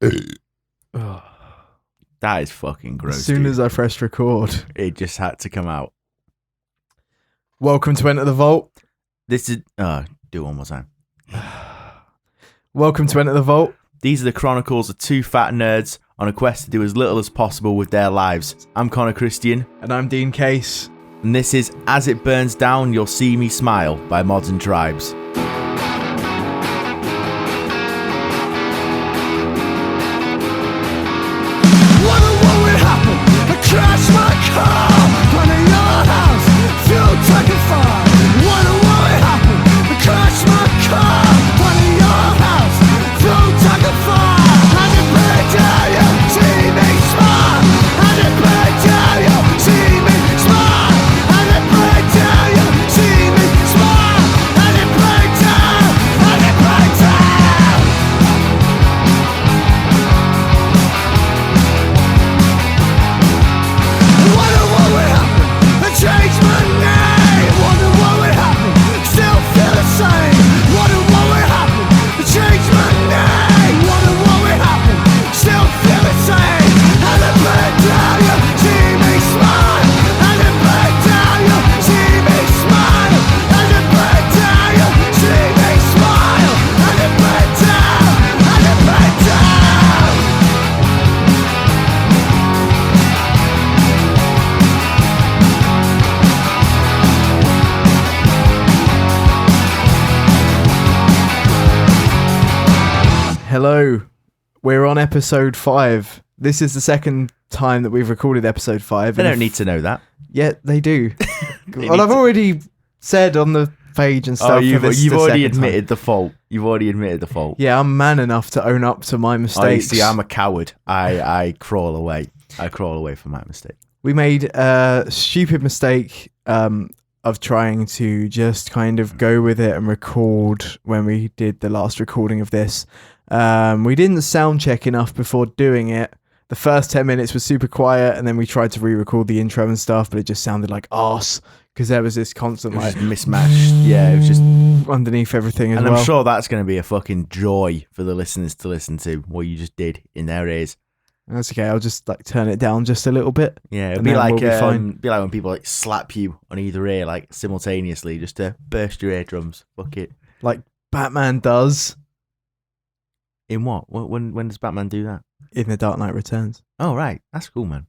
That is fucking gross. As soon as I pressed record, it just had to come out. Welcome to Enter the Vault. This is do it one more time. Welcome to Enter the Vault. These are the chronicles of two fat nerds on a quest to do as little as possible with their lives. I'm Connor Christian. And I'm Dean Case. And this is As It Burns Down, You'll See Me Smile by Modern Tribes. Crash my car, run to your house, fuel tank and fire. Wonder what happened? Crash my car, run to your house, fuel tank and fire. And it break down, you see me smile. And it break down, you see me smile. And it break down, you see me smile. And it break down, and it break down. Change my name. Wonder what would happen. Still feel the same. Wonder what would happen. Change my name. Wonder what would happen. Still feel the same. And it break down, you see me smile. And it break down, you see me smile. And it break down, you see me smile. And it break down, and it break down. Hello. We're on episode 5. This is the second time that we've recorded episode 5. They don't need to know that. Yeah, they do. Well, I've already said on the page and stuff. Oh, you've already admitted the fault. You've already admitted the fault. Yeah, I'm man enough to own up to my mistakes. Oh, you see, I'm a coward. I crawl away. I crawl away from my mistake. We made a stupid mistake of trying to just kind of go with it and record when we did the last recording of this. We didn't sound check enough before doing it. The first 10 minutes was super quiet, and then we tried to re-record the intro and stuff, but it just sounded like arse because there was this constant like mismatched. Yeah, it was just underneath everything as and well. I'm sure that's going to be a fucking joy for the listeners to listen to what you just did in their ears. That's okay. I'll just like turn it down just a little bit. Yeah, it'd be like be like when people like slap you on either ear like simultaneously just to burst your eardrums. Fuck it. Like Batman does. In what? When does Batman do that? In The Dark Knight Returns. Oh, right. That's cool, man.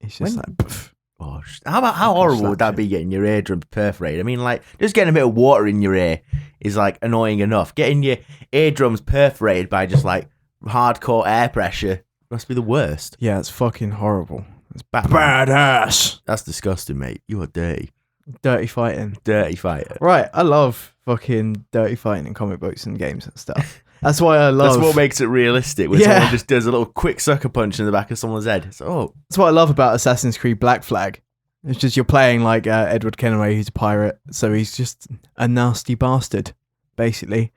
It's just like... Pff. Gosh. How horrible would that be, getting your eardrums perforated? I mean, like, just getting a bit of water in your ear is, like, annoying enough. Getting your eardrums perforated by just, like, hardcore air pressure must be the worst. Yeah, it's fucking horrible. It's Batman. Badass. That's disgusting, mate. You are dirty. Dirty fighting. Dirty fighter. Right, I love fucking dirty fighting in comic books and games and stuff. That's why I love... That's what makes it realistic, when someone just does a little quick sucker punch in the back of someone's head. It's, That's what I love about Assassin's Creed Black Flag. It's just you're playing like Edward Kenway, who's a pirate, so he's just a nasty bastard, basically,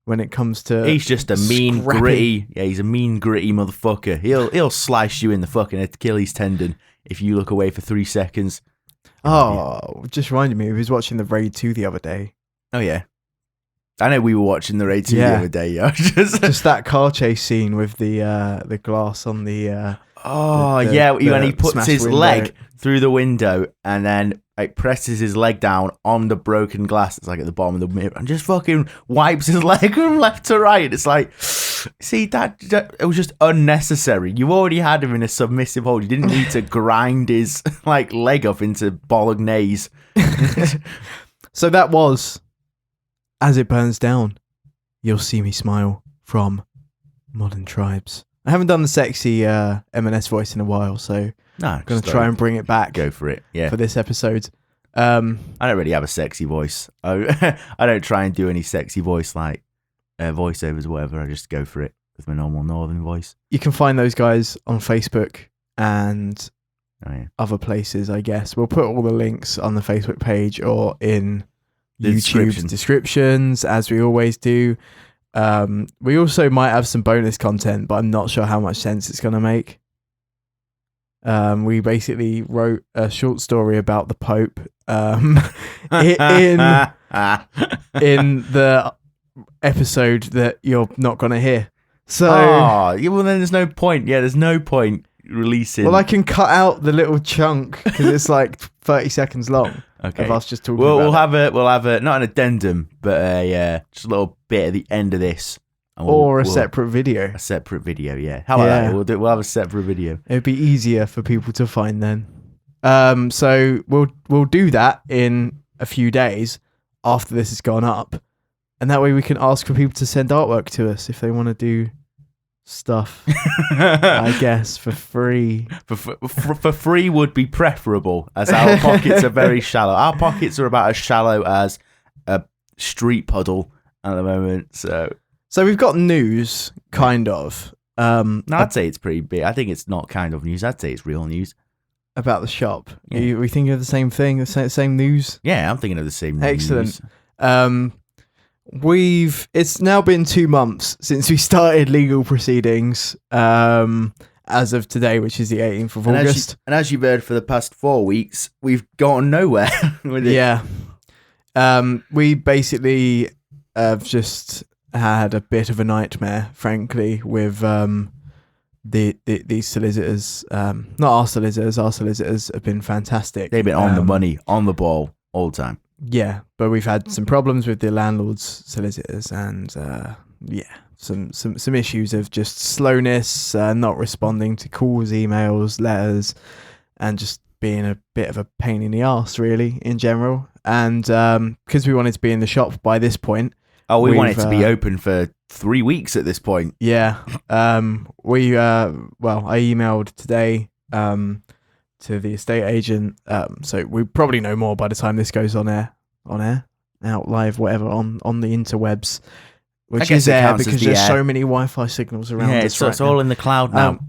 when it comes to... He's just a mean, gritty... Yeah, he's a mean, gritty motherfucker. He'll slice you in the fucking Achilles tendon if you look away for 3 seconds. Oh, just reminded me, he was watching the Raid 2 the other day. Oh, yeah. I know we were watching the Raid 2 the other day, yeah. Just that car chase scene with the glass on the... when he puts his leg through the window and then like presses his leg down on the broken glass that's like at the bottom of the mirror and just fucking wipes his leg from left to right. It's like, see, that it was just unnecessary. You already had him in a submissive hold. You didn't need to grind his like leg up into bolognese. So that was As It Burns Down, You'll See Me Smile from Modern Tribes. I haven't done the sexy M&S voice in a while, so I'm going to try and bring it back. Go for it, yeah. For this episode. I don't really have a sexy voice. I don't try and do any sexy voice like voiceovers or whatever. I just go for it with my normal northern voice. You can find those guys on Facebook and other places, I guess. We'll put all the links on the Facebook page or in YouTube descriptions, as we always do. We also might have some bonus content, but I'm not sure how much sense it's going to make. We basically wrote a short story about the Pope in the episode that you're not going to hear. So, yeah, well then there's no point. Yeah, there's no point releasing. well, I can cut out the little chunk because it's like 30 seconds long. Okay. Of us just talking We'll about have a not an addendum, but just a little bit at the end of this. Or a separate video. A separate video, yeah. How about that? We'll have a separate video. It'd be easier for people to find then. So we'll do that in a few days after this has gone up, and that way we can ask for people to send artwork to us if they want to do stuff. I guess for free. For free would be preferable, as our pockets are very shallow. Our pockets are about as shallow as a street puddle at the moment. So we've got news, kind of. No, I'd say it's pretty big. I think it's not kind of news. I'd say it's real news. About the shop. Yeah. Are we thinking of the same thing, the same news? Yeah, I'm thinking of the same news. Excellent. It's now been 2 months since we started legal proceedings, as of today, which is the 18th of August. As you've heard for the past 4 weeks, we've gone nowhere with it. Yeah. We basically have just had a bit of a nightmare, frankly, with these solicitors. Not our solicitors. Our solicitors have been fantastic. They've been on the money, on the ball all the time. Yeah, but we've had some problems with the landlord's solicitors, and some issues of just slowness, not responding to calls, emails, letters, and just being a bit of a pain in the arse, really, in general. And because we wanted to be in the shop by this point. Oh, we wanted to be open for 3 weeks at this point. Yeah. I emailed today to the estate agent. So we probably know more by the time this goes on air, out live, whatever, on the interwebs, which is there because there's so many Wi-Fi signals around. Yeah, it's all in the cloud now.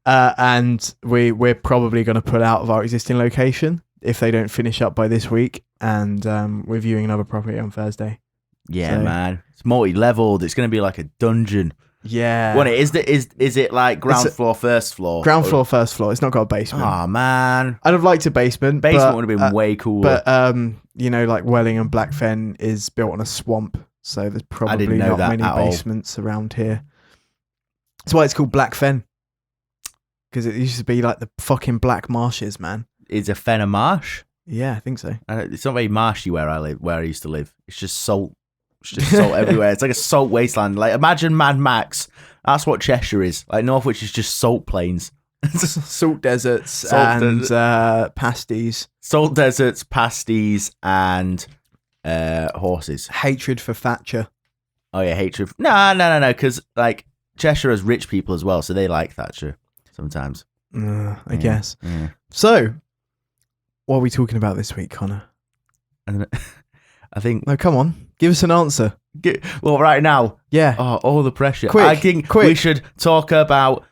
And we're probably going to pull out of our existing location if they don't finish up by this week. And we're viewing another property on Thursday. Yeah, so, man, it's multi-leveled. It's going to be like a dungeon. Yeah. What is it like ground floor, first floor? Ground floor, first floor. It's not got a basement. Oh man, I'd have liked a basement. Basement would have been way cooler. But like Welling and Blackfen is built on a swamp, so there's probably not many basements around here. That's why it's called Blackfen, because it used to be like the fucking black marshes, man. Is a fen a marsh? Yeah, I think so. It's not very marshy where I used to live. It's just salt. It's just salt everywhere. It's like a salt wasteland. Like, imagine Mad Max. That's what Cheshire is. Like, Northwich is just salt plains. Salt deserts pasties. Salt deserts, pasties, and horses. Hatred for Thatcher. Oh, yeah, hatred. No. Because, like, Cheshire has rich people as well, so they like Thatcher sometimes. I guess. Yeah. So, what are we talking about this week, Connor? I think... No, come on. Give us an answer. Well, right now. Yeah. Oh, all the pressure. Quick, I think we should talk about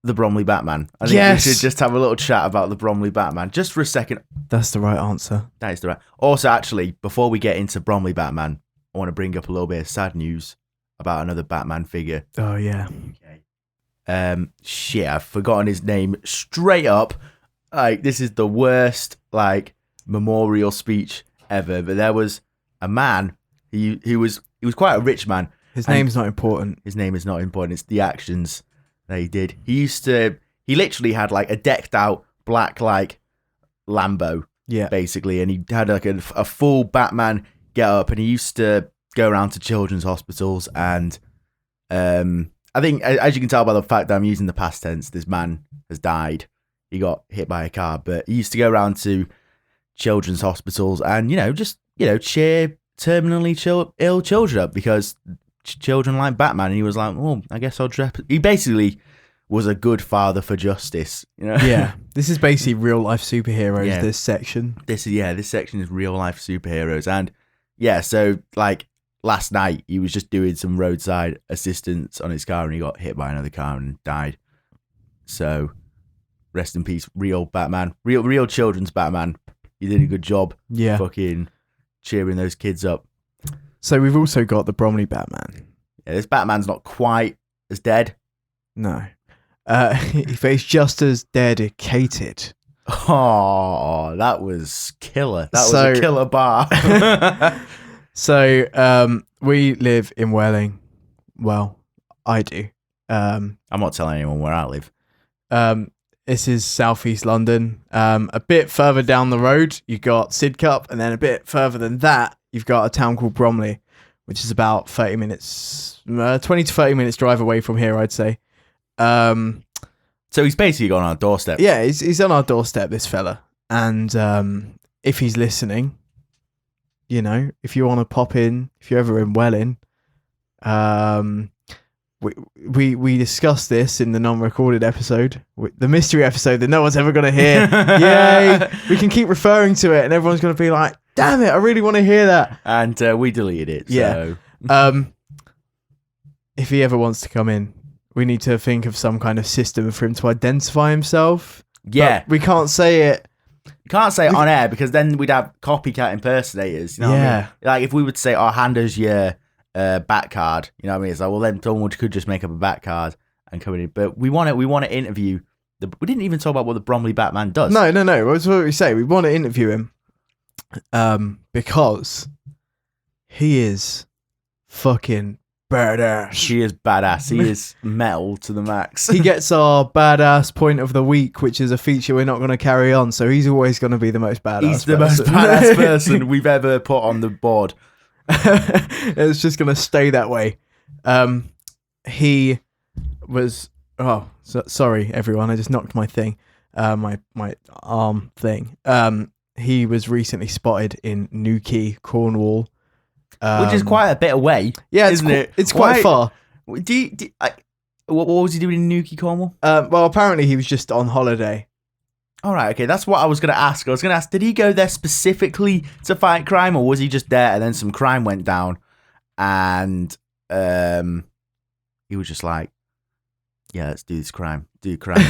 the Bromley Batman. I think we should just have a little chat about the Bromley Batman. Just for a second. That's the right answer. That is the right. Also, actually, before we get into Bromley Batman, I want to bring up a little bit of sad news about another Batman figure. Oh, yeah. Okay. Shit, I've forgotten his name straight up. Like, this is the worst, like, memorial speech ever. But there was a man, he was quite a rich man. His name's not important. His name is not important. It's the actions that he did. He literally had like a decked out black like Lambo, basically, and he had like a full Batman get up, and he used to go around to children's hospitals, and I think, as you can tell by the fact that I'm using the past tense, this man has died. He got hit by a car, but he used to go around to children's hospitals and, cheer terminally ill children up because children like Batman. And he was like, well, I guess I'll dress. He basically was a good father for justice, Yeah. This is basically real life superheroes, this section. This section is real life superheroes. And so like last night he was just doing some roadside assistance on his car and he got hit by another car and died. So rest in peace, real Batman, real children's Batman. You did a good job. Yeah. Fucking cheering those kids up. So we've also got the Bromley Batman. Yeah, this Batman's not quite as dead. No. He's just as dedicated. Oh, that was killer. That was a killer bar. So we live in Welling. Well, I do. I'm not telling anyone where I live. This is southeast London. A bit further down the road, you've got Sidcup, and then a bit further than that, you've got a town called Bromley, which is about 20 to 30 minutes drive away from here, I'd say. So he's basically on our doorstep. Yeah, he's on our doorstep, this fella. And if he's listening, if you want to pop in, if you're ever in Welling, we discussed this in the non-recorded episode, the mystery episode that no one's ever going to hear. Yay! We can keep referring to it, and everyone's going to be like, "Damn it, I really want to hear that." And we deleted it. So. Yeah. If he ever wants to come in, we need to think of some kind of system for him to identify himself. Yeah, but we can't say it. Can't say it on air because then we'd have copycat impersonators. You know what I mean? Like if we would say, "Oh, hand us your bat card," you know what I mean? It's like, well, then someone could just make up a bat card and come in. But we want to interview. We didn't even talk about what the Bromley Batman does. No. That's what we say. We want to interview him, because he is fucking badass. He is badass. He is metal to the max. He gets our badass point of the week, which is a feature we're not going to carry on. So he's always going to be the most badass. He's the most badass person we've ever put on the board. It's just going to stay that way. He was. Oh, sorry, everyone. I just knocked my thing, my arm thing. He was recently spotted in Newquay, Cornwall. Which is quite a bit away. Yeah, isn't it? It's quite far. What was he doing in Newquay, Cornwall? Well, apparently he was just on holiday. All right, okay, that's what I was going to ask. I was going to ask, did he go there specifically to fight crime, or was he just there and then some crime went down and he was just like, yeah, let's do this crime. Do crime.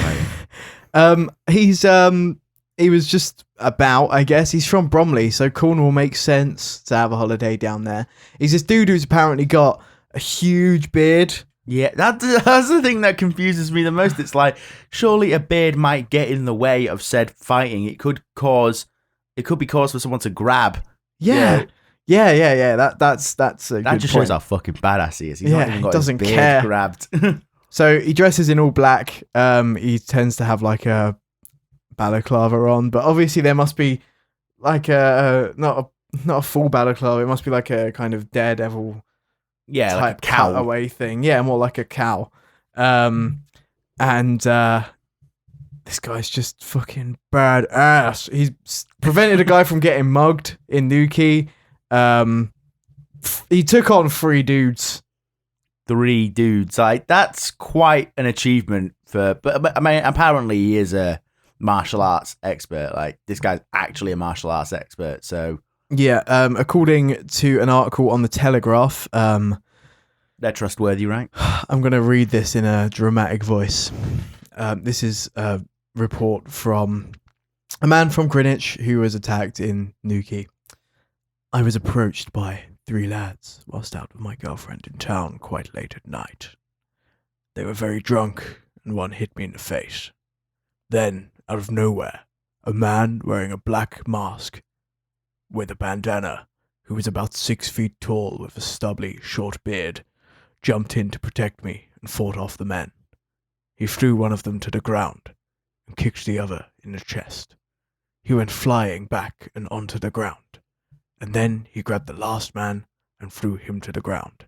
He was just about, I guess. He's from Bromley, so Cornwall makes sense to have a holiday down there. He's this dude who's apparently got a huge beard. Yeah, that's the thing that confuses me the most. It's like, surely a beard might get in the way of said fighting. It could be cause for someone to grab. Yeah. That's a good that just point. shows how fucking badass he is. He's not even got doesn't his beard care. grabbed. So he dresses in all black. He tends to have like a balaclava on, but obviously there must be like not a full balaclava. It must be like a kind of Daredevil, yeah, type like a cowl away thing. Yeah, more like a cowl. And this guy's just fucking badass. He's prevented a guy from getting mugged in Newquay. He took on 3 dudes. 3 dudes. Like, that's quite an achievement but I mean, apparently he is a martial arts expert. Like, this guy's actually a martial arts expert. So yeah, according to an article on the Telegraph, they're trustworthy, right? I'm going to read this in a dramatic voice. This is a report from a man from Greenwich who was attacked in Newquay. I was approached by 3 lads whilst out with my girlfriend in town quite late at night. They were very drunk, and one hit me in the face. Then, out of nowhere, a man wearing a black mask with a bandana, who was about 6 feet tall with a stubbly, short beard, jumped in to protect me and fought off the men. He threw one of them to the ground and kicked the other in the chest. He went flying back and onto the ground, and then he grabbed the last man and threw him to the ground.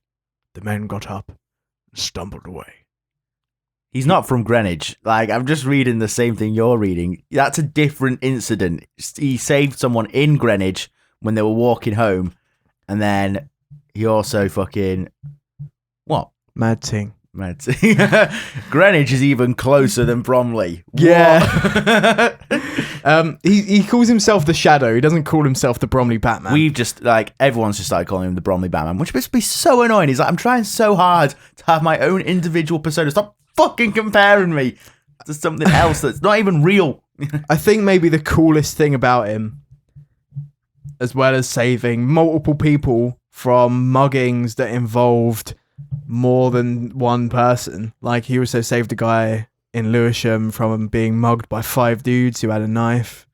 The men got up and stumbled away. He's not from Greenwich. Like, I'm just reading the same thing you're reading. That's a different incident. He saved someone in Greenwich when they were walking home, and then he also fucking... What? Mad ting. Greenwich is even closer than Bromley. Yeah. He calls himself the Shadow. He doesn't call himself the Bromley Batman. We've just, like, everyone's just started calling him the Bromley Batman, which must be so annoying. He's like, I'm trying so hard to have my own individual persona. Stop fucking comparing me to something else that's not even real. I think maybe the coolest thing about him, as well as saving multiple people from muggings that involved more than one person. Like, he also saved a guy in Lewisham from being mugged by 5 dudes who had a knife,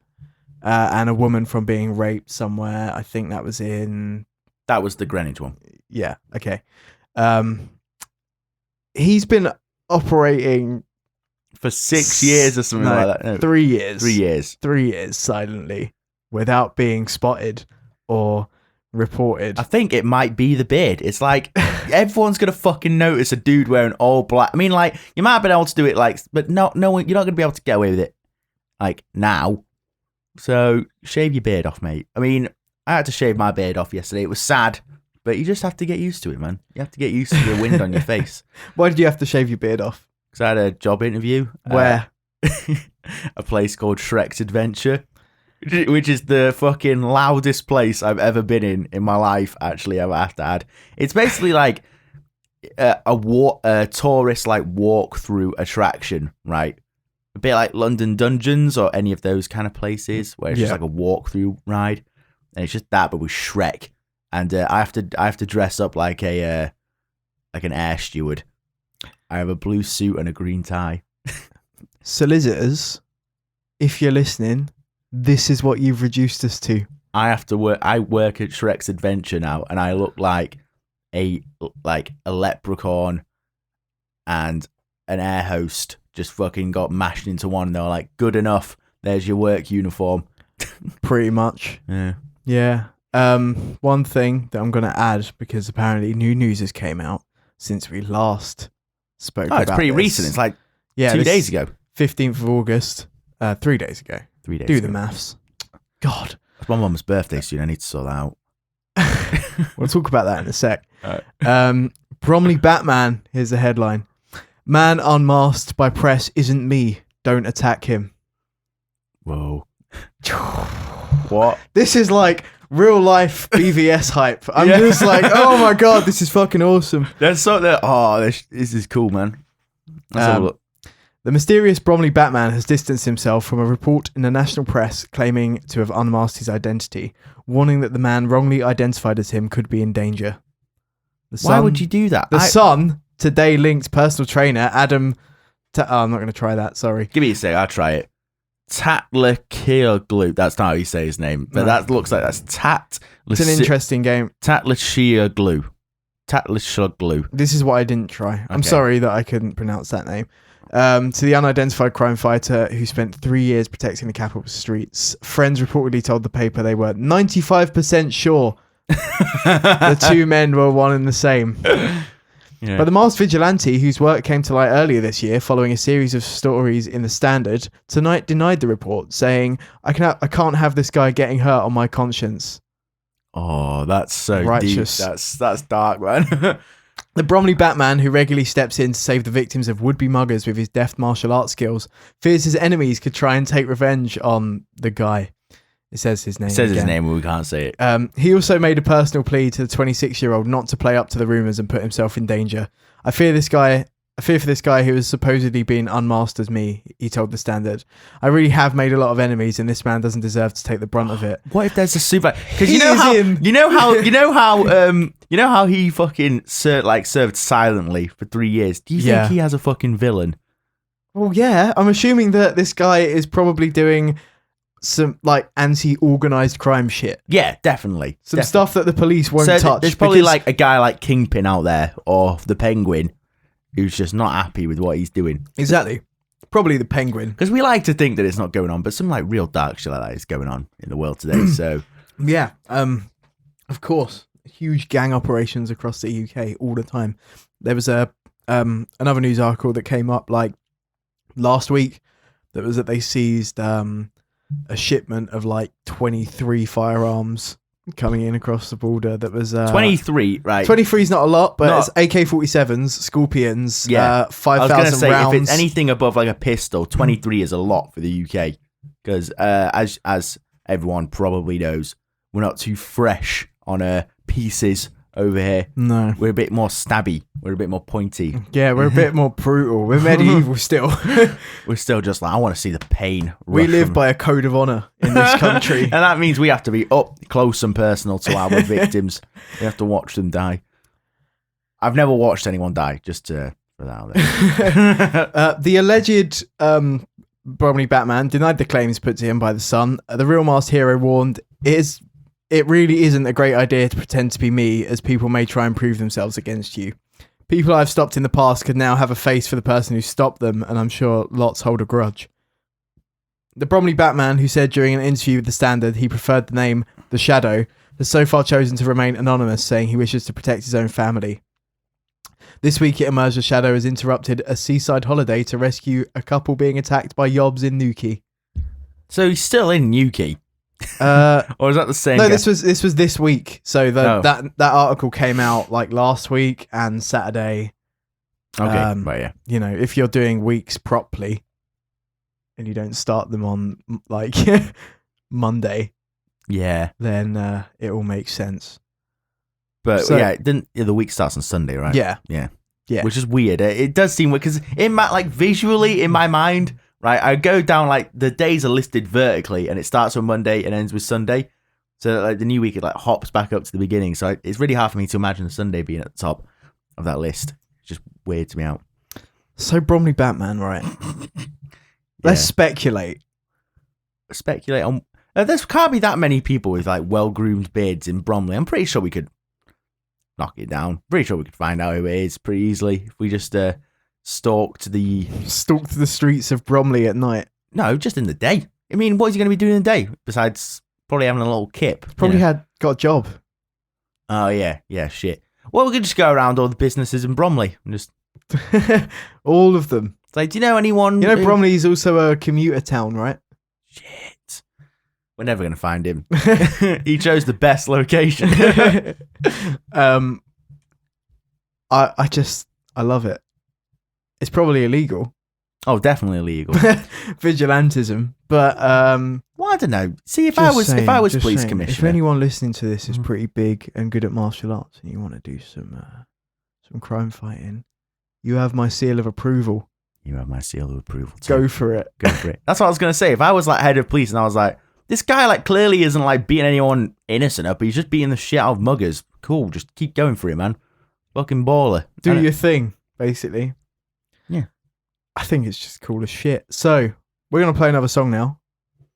and a woman from being raped somewhere. I think that was the Greenwich one. Yeah, okay. he's been operating for 6 years or something like that. No. 3 years. 3 years. 3 years silently without being spotted or reported. I think it might be the beard. It's like everyone's gonna fucking notice a dude wearing all black. I mean, like, you might have been able to do it, like, but no, you're not gonna be able to get away with it, like, now. So shave your beard off, mate. I mean, I had to shave my beard off yesterday. It was sad, but you just have to get used to it, man. You have to get used to the wind on your face. Why did you have to shave your beard off? Because I had a job interview. Where? A place called Shrek's Adventure, which is the fucking loudest place I've ever been in my life, actually, I have to add. It's basically like a tourist, like, walk-through attraction, right? A bit like London Dungeons or any of those kind of places where it's just like a walk-through ride. And it's just that, but with Shrek. And I have to dress up like an air steward. I have a blue suit and a green tie. Solicitors, if you're listening, this is what you've reduced us to. I have to work. I work at Shrek's Adventure now, and I look like a leprechaun and an air host just fucking got mashed into one. And they were like, "Good enough. There's your work uniform." Pretty much. Yeah. Yeah. One thing that I'm going to add, because apparently new news has came out since we last spoke about it's pretty recent. It's like 2 days ago. 15th of August. 3 days ago. 3 days Do ago. the maths. God. It's my mum's birthday soon. I need to sort that out. We'll talk about that in a sec. Right. Bromley Batman. Here's the headline. Man unmasked by press isn't me. Don't attack him. Whoa. What? This is like real life BVS hype. I'm just like, oh my God, this is fucking awesome. This is cool, man. Let's have a look. The mysterious Bromley Batman has distanced himself from a report in the national press claiming to have unmasked his identity, warning that the man wrongly identified as him could be in danger. Why would you do that? The Sun today linked personal trainer Adam... I'm not going to try that, sorry. Give me a sec, I'll try it. Tatlakiroglu. That's not how you say his name, but that looks like that's It's an interesting game. Tatlakiroglu. This is what I didn't try. Okay. I'm sorry that I couldn't pronounce that name. To the unidentified crime fighter who spent 3 years protecting the capital streets, friends reportedly told the paper they were 95% sure the two men were one and the same. Yeah. But the masked vigilante, whose work came to light earlier this year following a series of stories in The Standard, tonight denied the report, saying, I can't have this guy getting hurt on my conscience. Oh, that's so righteous. Deep. That's dark, man. The Bromley Batman, who regularly steps in to save the victims of would-be muggers with his deft martial arts skills, fears his enemies could try and take revenge on the guy. It says his name. It says his name, but we can't say it. He also made a personal plea to the 26-year-old not to play up to the rumours and put himself in danger. I fear for this guy who has supposedly been unmasked as me, he told The Standard. I really have made a lot of enemies, and this man doesn't deserve to take the brunt of it. What if there's a super? Because you know how he fucking served silently for 3 years. Do you think he has a fucking villain? Well, yeah. I'm assuming that this guy is probably doing some like anti-organized crime shit. Yeah, definitely. Some stuff that the police won't touch. There's probably like a guy like Kingpin out there, or the Penguin, who's just not happy with what he's doing. Exactly. Probably the Penguin. Because we like to think that it's not going on, but some like real dark shit like that is going on in the world today. So yeah, of course, huge gang operations across the UK all the time. There was another news article that came up like last week that was that they seized a shipment of like 23 firearms coming in across the border. That was 23, right? 23 is not a lot, but it's AK-47s, Scorpions, 5,000 I was gonna rounds. Say, if it's anything above like a pistol, 23 is a lot for the UK. Because as everyone probably knows, we're not too fresh on pieces over here. No. We're a bit more stabby. We're a bit more pointy. Yeah, we're a bit more brutal. We're medieval still. We're still just like, I want to see the pain. We live by a code of honor in this country. And that means we have to be up close and personal to our victims. We have to watch them die. I've never watched anyone die, just to put that out there. The alleged Bromley Batman denied the claims put to him by The Sun. The real masked hero warned, it really isn't a great idea to pretend to be me, as people may try and prove themselves against you. People I've stopped in the past could now have a face for the person who stopped them, and I'm sure lots hold a grudge. The Bromley Batman, who said during an interview with The Standard he preferred the name The Shadow, has so far chosen to remain anonymous, saying he wishes to protect his own family. This week it emerged the Shadow has interrupted a seaside holiday to rescue a couple being attacked by yobs in Newquay. So he's still in Newquay? Or is that the same No, guy? this was this week. So that article came out like last week and Saturday. Okay, right, yeah. You know, if you're doing weeks properly and you don't start them on like Monday, yeah, then it all makes sense. But the week starts on Sunday, right? Yeah. Which is weird. It does seem weird because visually in my mind, right, I go down like the days are listed vertically and it starts on Monday and ends with Sunday. So like the new week it like hops back up to the beginning. So it's really hard for me to imagine a Sunday being at the top of that list. It's just weird to me out. So Bromley Batman, right? Let's speculate. Speculate on. There can't be that many people with like well-groomed beards in Bromley. I'm pretty sure we could knock it down. Pretty sure we could find out who it is pretty easily if we just stalked the streets of Bromley at night. No, just in the day. I mean, what is he going to be doing in the day besides probably having a little kip? Probably got a job. Oh yeah, shit. Well, we could just go around all the businesses in Bromley and just all of them. It's like, do you know anyone? You know, Bromley is also a commuter town, right? Shit. We're never going to find him. He chose the best location. I love it. It's probably illegal. Oh, definitely illegal. Vigilantism. But well, I don't know. See, if I was police commissioner. If anyone listening to this is pretty big and good at martial arts and you want to do some crime fighting, you have my seal of approval. You have my seal of approval too. Go for it. That's what I was going to say. If I was like head of police and I was like, this guy like clearly isn't like beating anyone innocent up, but he's just beating the shit out of muggers. Cool, just keep going for it, man. Fucking baller. Do your thing, basically. Yeah. I think it's just cool as shit. So, we're going to play another song now.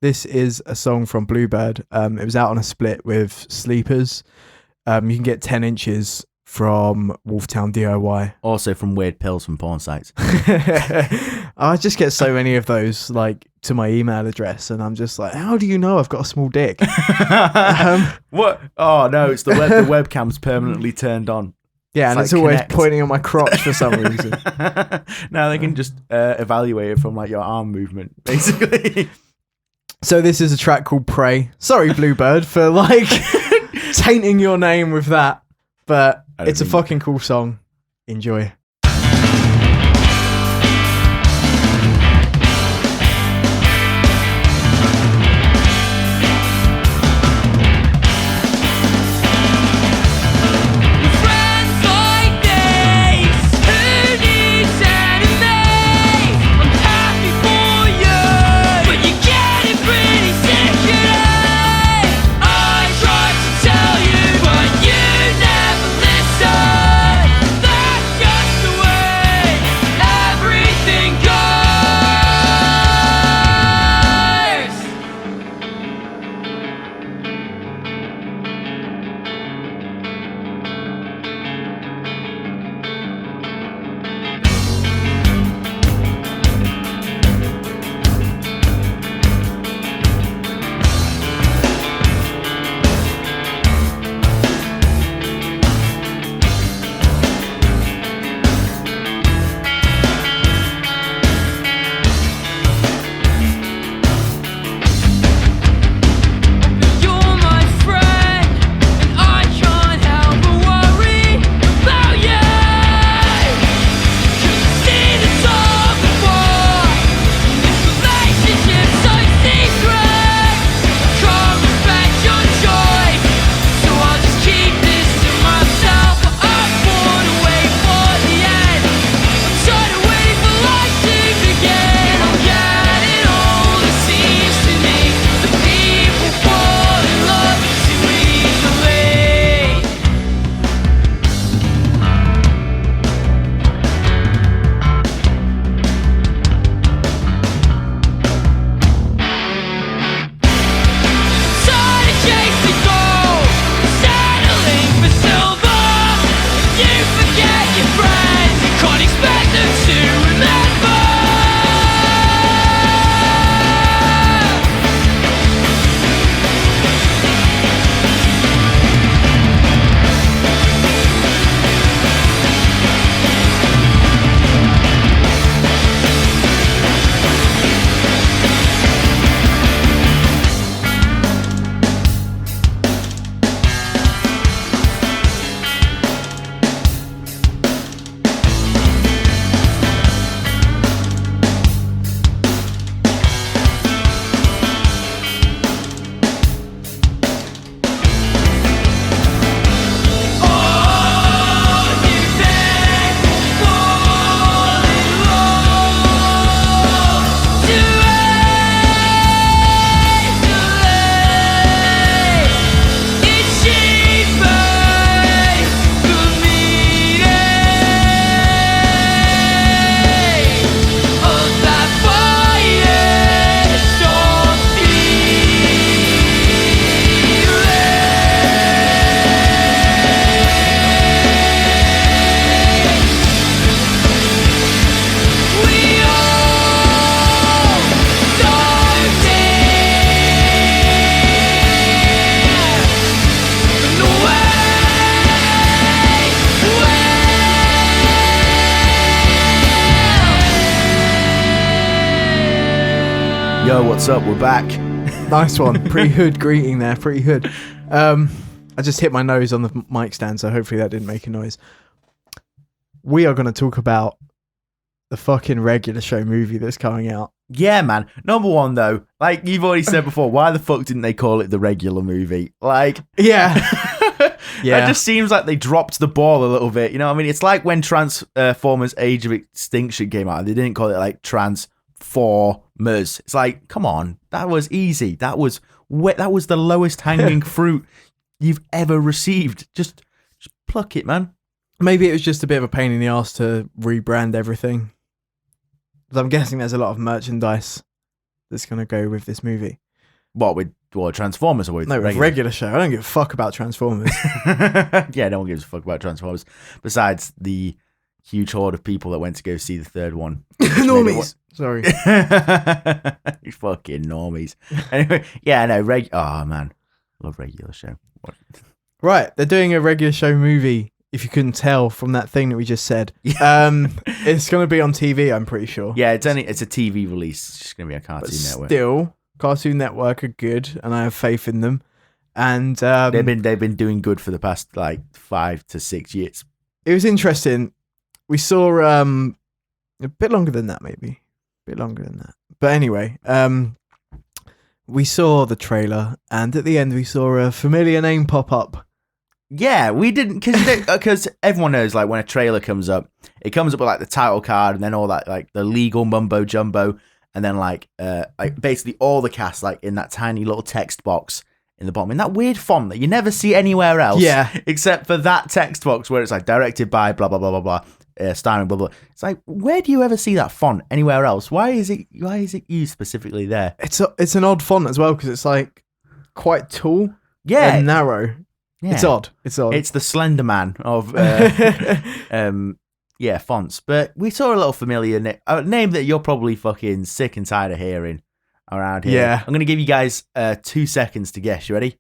This is a song from Bluebird. It was out on a split with Sleepers. You can get 10 inches from Wolftown DIY. Also from weird pills from porn sites. I just get so many of those like to my email address and I'm just like, how do you know I've got a small dick? What? Oh no, it's the webcam's permanently turned on. Yeah, and it's always pointing at my crotch for some reason. Now they can just evaluate it from like your arm movement, basically. So this is a track called Prey. Sorry, Bluebird, for like tainting your name with that. But it's a fucking cool song. Enjoy. Just Yo, what's up? We're back. Nice one. Pre-hood greeting there. Pre-hood. I just hit my nose on the mic stand, so hopefully that didn't make a noise. We are going to talk about the fucking Regular Show movie that's coming out. Yeah, man. Number one, though, like you've already said before, why the fuck didn't they call it the regular movie? Like, yeah. It just seems like they dropped the ball a little bit. You know what I mean? It's like when Transformers Age of Extinction came out, they didn't call it like Transformers. It's like, come on, that was easy. That was the lowest hanging fruit you've ever received. Just pluck it, man. Maybe it was just a bit of a pain in the ass to rebrand everything. But I'm guessing there's a lot of merchandise that's going to go with this movie. What, with Transformers or with regular show? I don't give a fuck about Transformers. Yeah, no one gives a fuck about Transformers. Besides the huge horde of people that went to go see the third one. Normies. Sorry. You fucking normies. Anyway, yeah, no, oh, man. Love Regular Show. Right, they're doing a Regular Show movie. If you couldn't tell from that thing that we just said, it's going to be on TV. I'm pretty sure. Yeah, it's a TV release. It's just going to be a Cartoon Network. Still, Cartoon Network are good, and I have faith in them. And they've been doing good for the past like 5 to 6 years. It was interesting. We saw a bit longer than that, maybe a bit longer than that. But anyway, we saw the trailer, and at the end, we saw a familiar name pop up. Yeah, we didn't, because everyone knows, like, when a trailer comes up, it comes up with, like, the title card and then all that, like, the legal mumbo jumbo, and then, like basically all the cast, like, in that tiny little text box in the bottom, in that weird font that you never see anywhere else. Yeah. Except for that text box where it's, like, directed by blah, blah, blah, blah, blah, starring blah, blah. It's like, where do you ever see that font anywhere else? Why is it used specifically there? It's an odd font as well, because it's, like, quite tall and narrow. Yeah. It's odd. It's the Slender Man of fonts. But we saw a little familiar name that you're probably fucking sick and tired of hearing around here. Yeah. I'm going to give you guys 2 seconds to guess. You ready?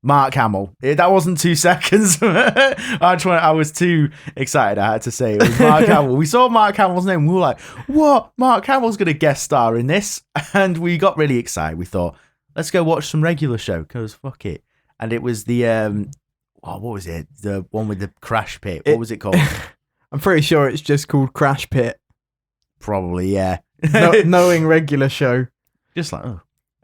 Mark Hamill. That wasn't 2 seconds. I was too excited. I had to say it was Mark Hamill. We saw Mark Hamill's name. We were like, what? Mark Hamill's going to guest star in this? And we got really excited. We thought, let's go watch some Regular Show, because fuck it. And it was the, what was it? The one with the crash pit. What was it called? I'm pretty sure it's just called Crash Pit. Probably, yeah. Knowing Regular Show. Just like,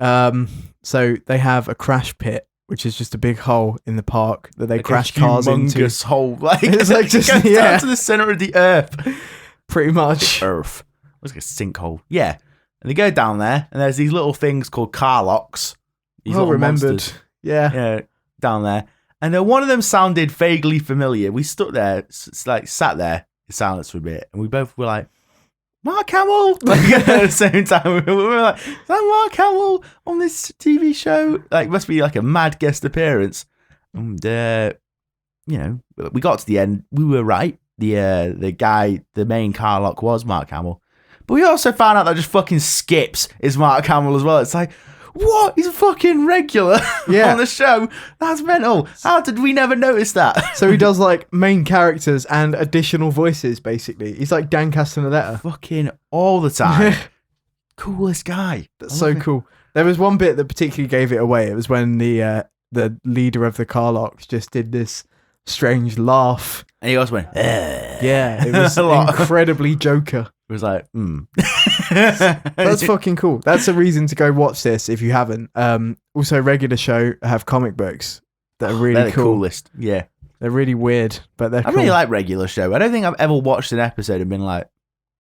oh. So they have a crash pit, which is just a big hole in the park that they crash cars into. Humongous hole. Like, it's like just, down to the center of the earth. Pretty much. The earth. It was like a sinkhole. Yeah. And they go down there, and there's these little things called car locks. Well remembered. Monsters. Yeah, down there. And one of them sounded vaguely familiar. We stood there, sat there in silence for a bit, and we both were like, Mark Hamill? Like, at the same time, we were like, is that Mark Hamill on this TV show? Like, it must be like a mad guest appearance. And, we got to the end. We were right. The main car lock was Mark Hamill. But we also found out that just fucking Skips is Mark Hamill as well. It's like, what? He's a fucking regular on the show. That's mental. How did we never notice that? So he does like main characters and additional voices, basically. He's like Dan Castellaneta. Fucking all the time. Coolest guy. That's so cool. There was one bit that particularly gave it away. It was when the leader of the car locks just did this strange laugh. And he also went, yeah, it was incredibly Joker. It was like, That's fucking cool. That's a reason to go watch this if you haven't. Also, Regular Show have comic books that are really they're cool. The coolest. Yeah. They're really weird, but they're cool. I really like Regular Show. I don't think I've ever watched an episode and been like,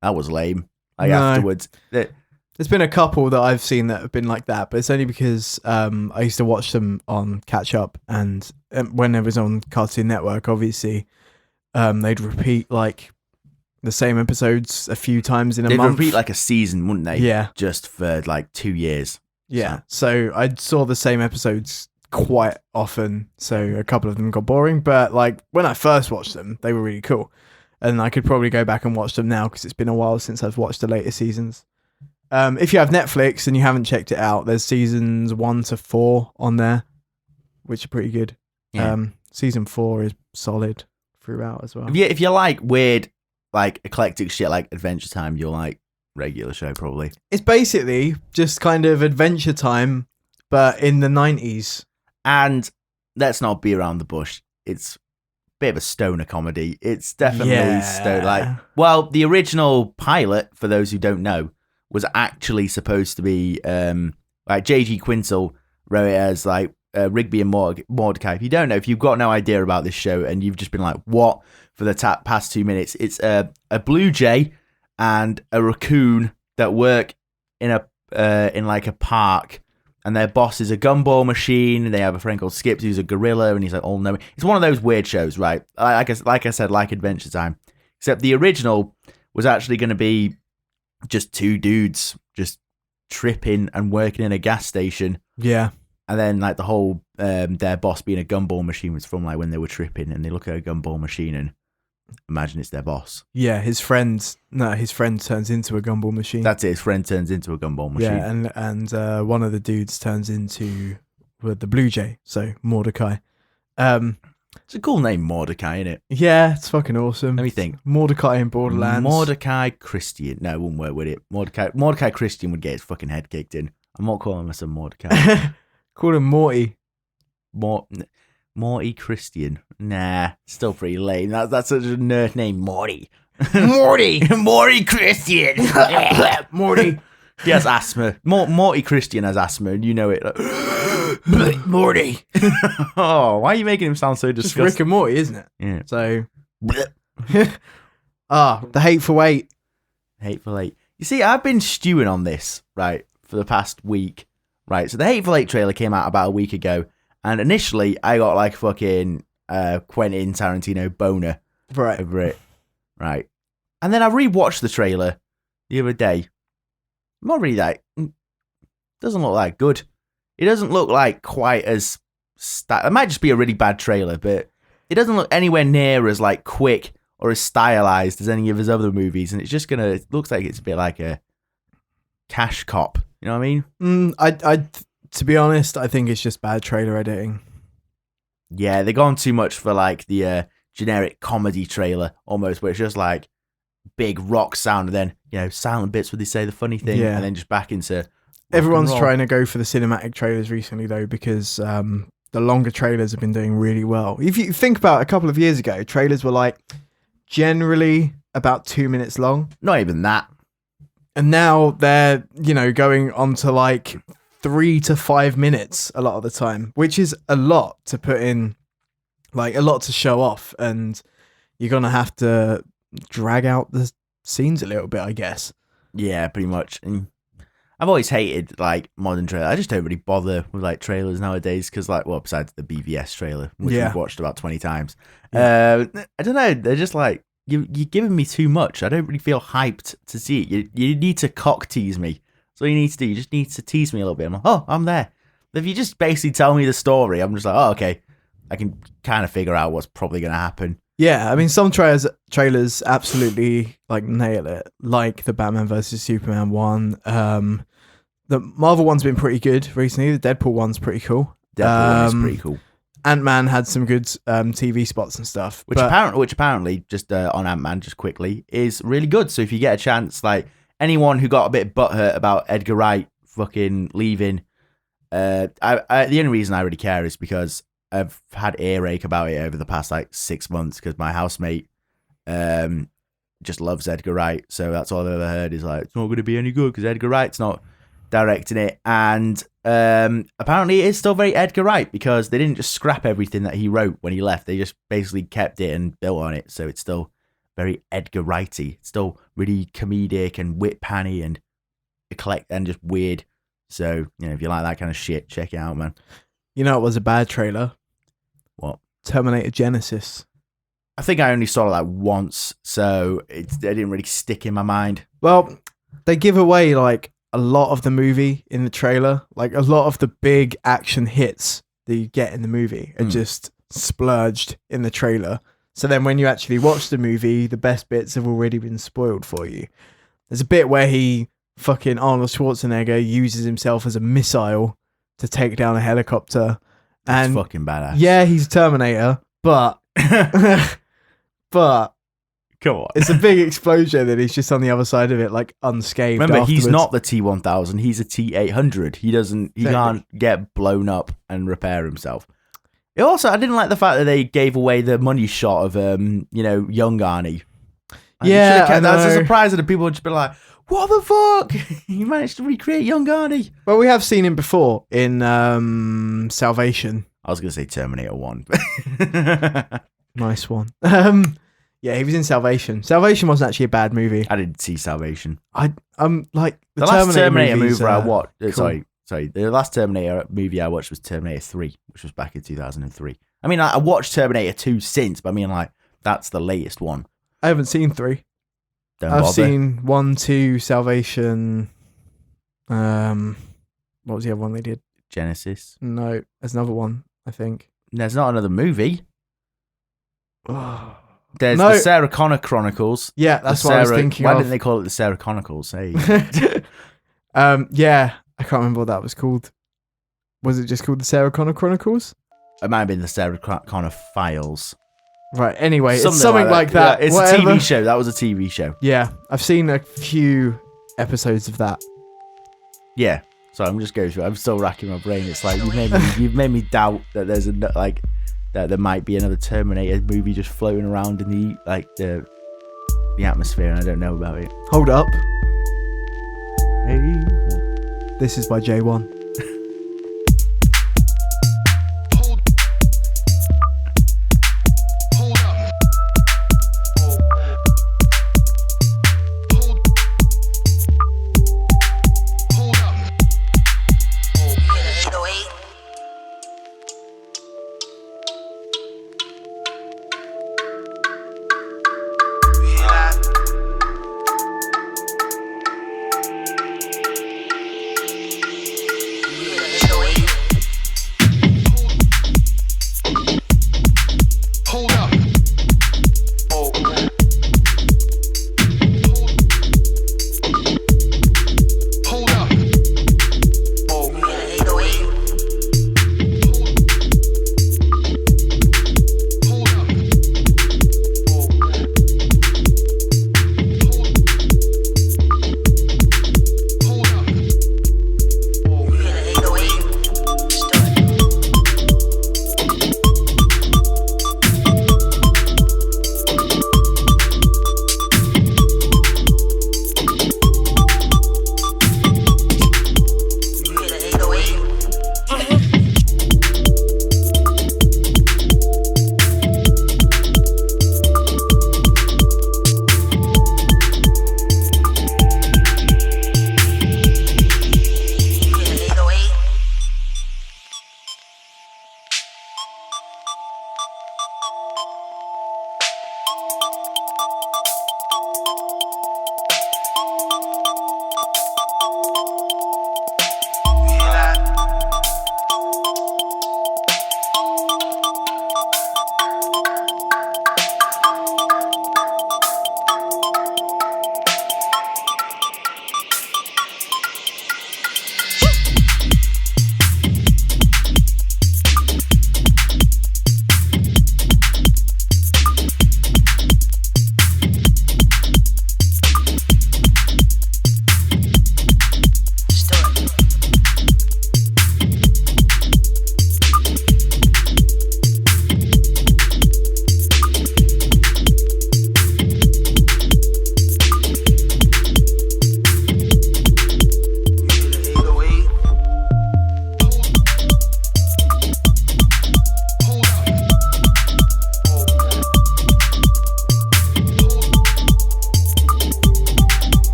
that was lame. Like, afterwards. There's been a couple that I've seen that have been like that, but it's only because I used to watch them on Catch Up, and when it was on Cartoon Network, obviously, they'd repeat like the same episodes a few times in a month. They'd repeat like a season, wouldn't they? Yeah. Just for like 2 years. Yeah. So I saw the same episodes quite often, so a couple of them got boring, but like when I first watched them, they were really cool. And I could probably go back and watch them now because it's been a while since I've watched the later seasons. If you have Netflix and you haven't checked it out, there's seasons 1 to 4 on there, which are pretty good. Yeah. Season 4 is solid throughout as well. If you like weird, like eclectic shit like Adventure Time, you'll like regular show, probably. It's basically just kind of Adventure Time, but in the 90s. And let's not be around the bush. It's a bit of a stoner comedy. It's definitely stoner. Well, the original pilot, for those who don't know, was actually supposed to be like J.G. Quintel wrote it as like Rigby and Mordecai. If you don't know, if you've got no idea about this show and you've just been like, what for the past 2 minutes, it's a blue jay and a raccoon that work in like a park, and their boss is a gumball machine, and they have a friend called Skips who's a gorilla, and he's like all knowing. It's one of those weird shows, right? Like I said, like Adventure Time, except the original was actually going to be just two dudes just tripping and working in a gas station. Yeah. And then like the whole their boss being a gumball machine was from like when they were tripping and they look at a gumball machine and imagine it's their boss. Yeah, his friend turns into a gumball machine. That's it. His friend turns into a gumball machine. Yeah, and one of the dudes turns into the blue jay, so Mordecai. It's a cool name, Mordecai, isn't it? Yeah, it's fucking awesome. Let me think. Mordecai in Borderlands. Mordecai Christian. No, it wouldn't work, would it? Mordecai Christian would get his fucking head kicked in. I'm not calling myself Mordecai. Call him Morty. Morty Christian. Nah, still pretty lame. That's such a nerd name, Morty. Morty Christian. Morty. He has asthma. Morty Christian has asthma, and you know it. Like, Morty. Oh, why are you making him sound so disgusting? It's Rick and Morty, isn't it? Yeah. So. The Hateful Eight. Hateful Eight. You see, I've been stewing on this, right, for the past week. Right, so the Hateful Eight trailer came out about a week ago, and initially I got like fucking Quentin Tarantino boner over it, right? And then I rewatched the trailer the other day. Not really that. Doesn't look that good. It doesn't look like quite as. It might just be a really bad trailer, but it doesn't look anywhere near as like quick or as stylized as any of his other movies, and it's just gonna. It looks like it's a bit like a cash cop. You know what I mean? I to be honest, I think it's just bad trailer editing. Yeah, they've gone too much for like the generic comedy trailer almost, where it's just like big rock sound and then, you know, silent bits where they say the funny thing and then just back into Everyone's trying to go for the cinematic trailers recently though, because the longer trailers have been doing really well. If you think about a couple of years ago, trailers were like generally about 2 minutes long. Not even that. And now they're, you know, going on to like 3 to 5 minutes a lot of the time, which is a lot to put in, like a lot to show off. And you're going to have to drag out the scenes a little bit, I guess. Yeah, pretty much. And I've always hated like modern trailers. I just don't really bother with like trailers nowadays because, like, well, besides the BVS trailer, which we've watched about 20 times. I don't know. They're just like, you're giving me too much. I don't really feel hyped to see it. You need to cock tease me. That's all you need to do. You just need to tease me a little bit. I'm like, oh, I'm there. If you just basically tell me the story, I'm just like, oh, okay. I can kind of figure out what's probably going to happen. Yeah, I mean, some trailers absolutely like nail it, like the Batman vs Superman one. The Marvel one's been pretty good recently. The Deadpool one's pretty cool. Deadpool is pretty cool. Ant-Man had some good TV spots and stuff. Which apparently, just on Ant-Man, just quickly, is really good. So if you get a chance, like anyone who got a bit butthurt about Edgar Wright fucking leaving, the only reason I really care is because I've had earache about it over the past like 6 months because my housemate just loves Edgar Wright. So that's all I've ever heard is like, it's not going to be any good because Edgar Wright's not directing it. And apparently it is still very Edgar Wright because they didn't just scrap everything that he wrote when he left. They just basically kept it and built on it. So it's still very Edgar Wrighty. It's still really comedic and wit-panny and eclectic and just weird. So, you know, if you like that kind of shit, check it out, man. You know, it was a bad trailer. What? Terminator Genesis. I think I only saw it like once, so it didn't really stick in my mind. Well, they give away like a lot of the movie in the trailer. Like a lot of the big action hits that you get in the movie are just splurged in the trailer. So then when you actually watch the movie, the best bits have already been spoiled for you. There's a bit where Arnold Schwarzenegger uses himself as a missile to take down a helicopter. That's fucking badass. Yeah, he's a Terminator, but Come on. It's a big explosion and he's just on the other side of it, like unscathed. Remember, afterwards. he's not the T-1000. He's a T-800. He can't get blown up and repair himself. Also, I didn't like the fact that they gave away the money shot of, young Arnie. That's a surprise, and people would just be like, "What the fuck? You managed to recreate young Arnie." Well, we have seen him before in Salvation. I was going to say Terminator 1. Nice one. Yeah, he was in Salvation. Salvation wasn't actually a bad movie. I didn't see Salvation. I'm like the last Terminator movie I watched. Cool. Sorry. The last Terminator movie I watched was Terminator 3, which was back in 2003. I mean, I watched Terminator 2 since, but I mean, like, that's the latest one. I haven't seen 3. I've seen 1, 2, Salvation. What was the other one they did? Genesis. No, there's another one, I think. There's not another movie. There's the Sarah Connor Chronicles. Yeah, that's what I was thinking Why of. didn't they call it the Sarah Chronicles? Hey. Yeah, I can't remember what that was called. Was it just called the Sarah Connor Chronicles? It might have been the Sarah Connor Files. Right, anyway, it's something like that. Yeah, it's whatever. A TV show. That was a TV show. Yeah, I've seen a few episodes of that. Yeah, so I'm just going through it. I'm still racking my brain. It's like you've made me doubt that there's that there might be another Terminator movie just floating around in the atmosphere, and I don't know about it. Hold up. Hey. This is by J1.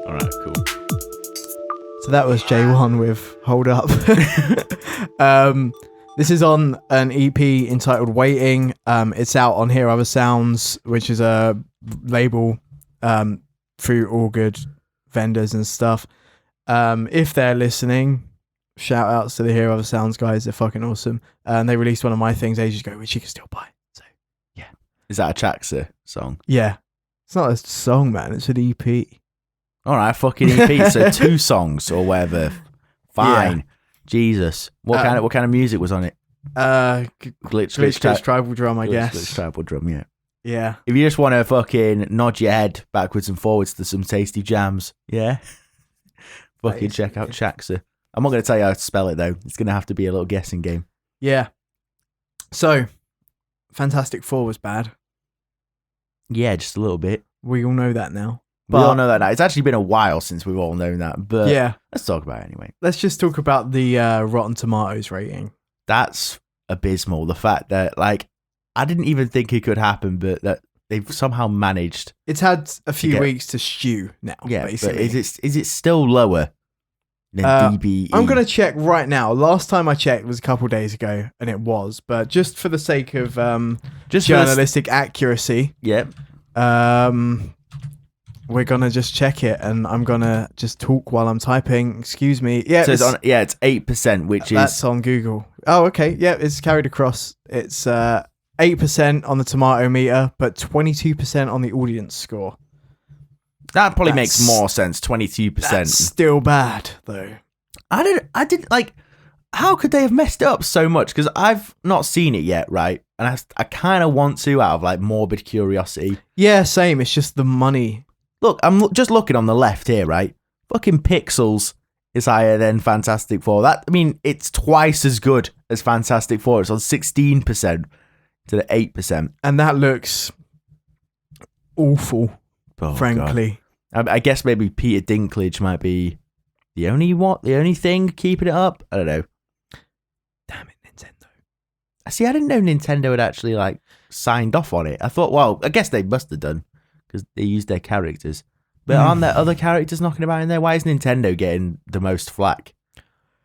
Alright, cool. So that was J1 with Hold Up. This is on an EP entitled Waiting. It's out on Hear Other Sounds, which is a label through all good vendors and stuff. If they're listening, Shout outs to the Hero of the Sounds guys. They're fucking awesome. And they released one of my things ages ago, which you can still buy. So, yeah. Is that a Chaxa song? Yeah. It's not a song, man. It's an EP. All right, fucking EP. So 2 songs or whatever. Fine. Yeah. Jesus. What kind of music was on it? Glitch Tribal Drum, I guess. Glitch Tribal Drum, yeah. Yeah. If you just want to fucking nod your head backwards and forwards to some tasty jams, yeah? Fucking check out Chaxa. I'm not going to tell you how to spell it, though. It's going to have to be a little guessing game. Yeah. So, Fantastic Four was bad. Yeah, just a little bit. We all know that now. We all know that now. It's actually been a while since we've all known that, but yeah, let's talk about it anyway. Let's just talk about the Rotten Tomatoes rating. That's abysmal. The fact that, like, I didn't even think it could happen, but that they've somehow managed. It's had a few weeks to stew now, basically. But is it still lower than DBE? I'm going to check right now. Last time I checked was a couple of days ago, and it was. But just for the sake of just journalistic accuracy, we're going to just check it, and I'm going to just talk while I'm typing. Excuse me. Yeah, so it's 8%, which that's on Google. Oh, okay. Yeah, it's carried across. It's 8% on the tomato meter, but 22% on the audience score. That probably makes more sense. 22%. That's still bad, though. I didn't like. How could they have messed it up so much? Because I've not seen it yet, right? And I kind of want to, out of like morbid curiosity. Yeah, same. It's just the money. Look, I'm just looking on the left here, right? Fucking Pixels is higher than Fantastic Four. It's twice as good as Fantastic Four. It's on 16% to the 8%. And that looks awful, frankly. God. I guess maybe Peter Dinklage might be the only thing keeping it up. I don't know. Damn it, Nintendo. See, I didn't know Nintendo had actually like signed off on it. I thought, well, I guess they must have done because they used their characters. But aren't there other characters knocking about in there? Why is Nintendo getting the most flack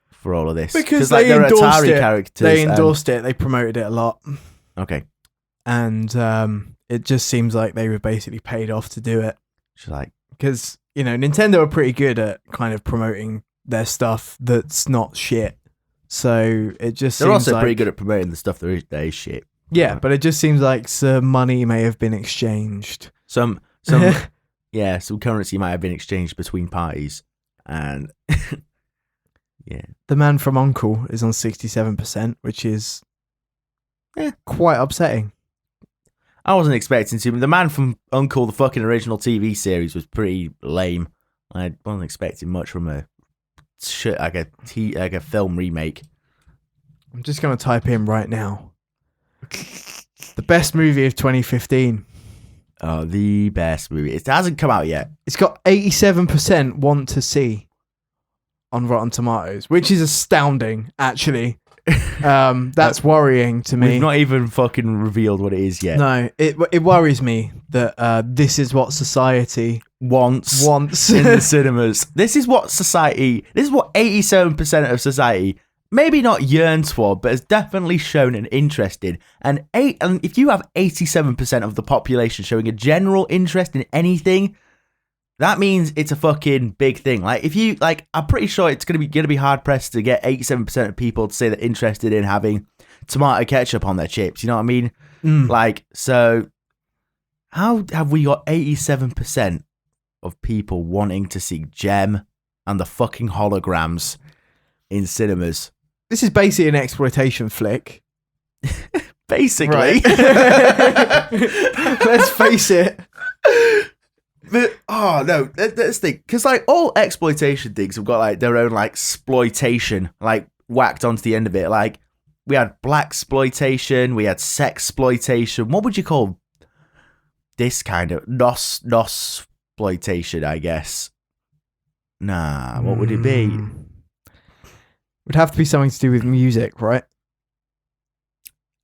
for all of this? Because they endorsed Atari it. Characters. They endorsed it. They promoted it a lot. Okay. And it just seems like they were basically paid off to do it. Because, Nintendo are pretty good at kind of promoting their stuff that's not shit. So it just They're also pretty good at promoting the stuff that is shit. Yeah, but it just seems like some money may have been exchanged. Some currency might have been exchanged between parties. And yeah. The Man from U.N.C.L.E. is on 67%, which is quite upsetting. I wasn't expecting to. The Man from U.N.C.L.E., the fucking original TV series, was pretty lame. I wasn't expecting much from a film remake. I'm just going to type in right now. The best movie of 2015. Oh, the best movie. It hasn't come out yet. It's got 87% want to see on Rotten Tomatoes, which is astounding, actually. That's worrying to me. We've not even fucking revealed what it is yet. No, it worries me that this is what society wants in the cinemas. This is what 87% of society maybe not yearns for, but has definitely shown an interest in. And if you have 87% of the population showing a general interest in anything, that means it's a fucking big thing. Like, if you I'm pretty sure it's gonna be hard pressed to get 87% of people to say they're interested in having tomato ketchup on their chips. You know what I mean? So how have we got 87% of people wanting to see Gem and the fucking holograms in cinemas? This is basically an exploitation flick. Basically. Right. Let's face it. But, no, let's think. Because, all exploitation things have got, their own, exploitation, whacked onto the end of it. We had black exploitation, we had sex exploitation. What would you call this kind of nos-exploitation, I guess? Nah, what would it be? Would have to be something to do with music, right?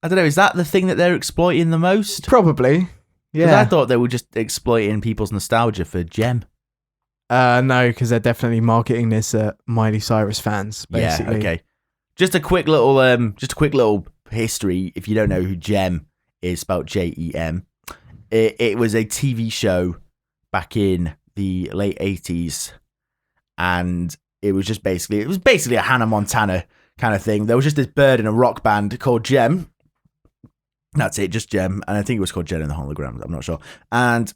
I don't know. Is that the thing that they're exploiting the most? Probably. Yeah. Because I thought they were just exploiting people's nostalgia for Gem. No, because they're definitely marketing this at Miley Cyrus fans, basically. Yeah, okay. Just a quick little history. If you don't know who Gem is, spelled Jem. It was a TV show back in the late 80s, and it was basically a Hannah Montana kind of thing. There was just this bird in a rock band called Gem. That's it, just Gem. And I think it was called Jen and the Holograms. I'm not sure. And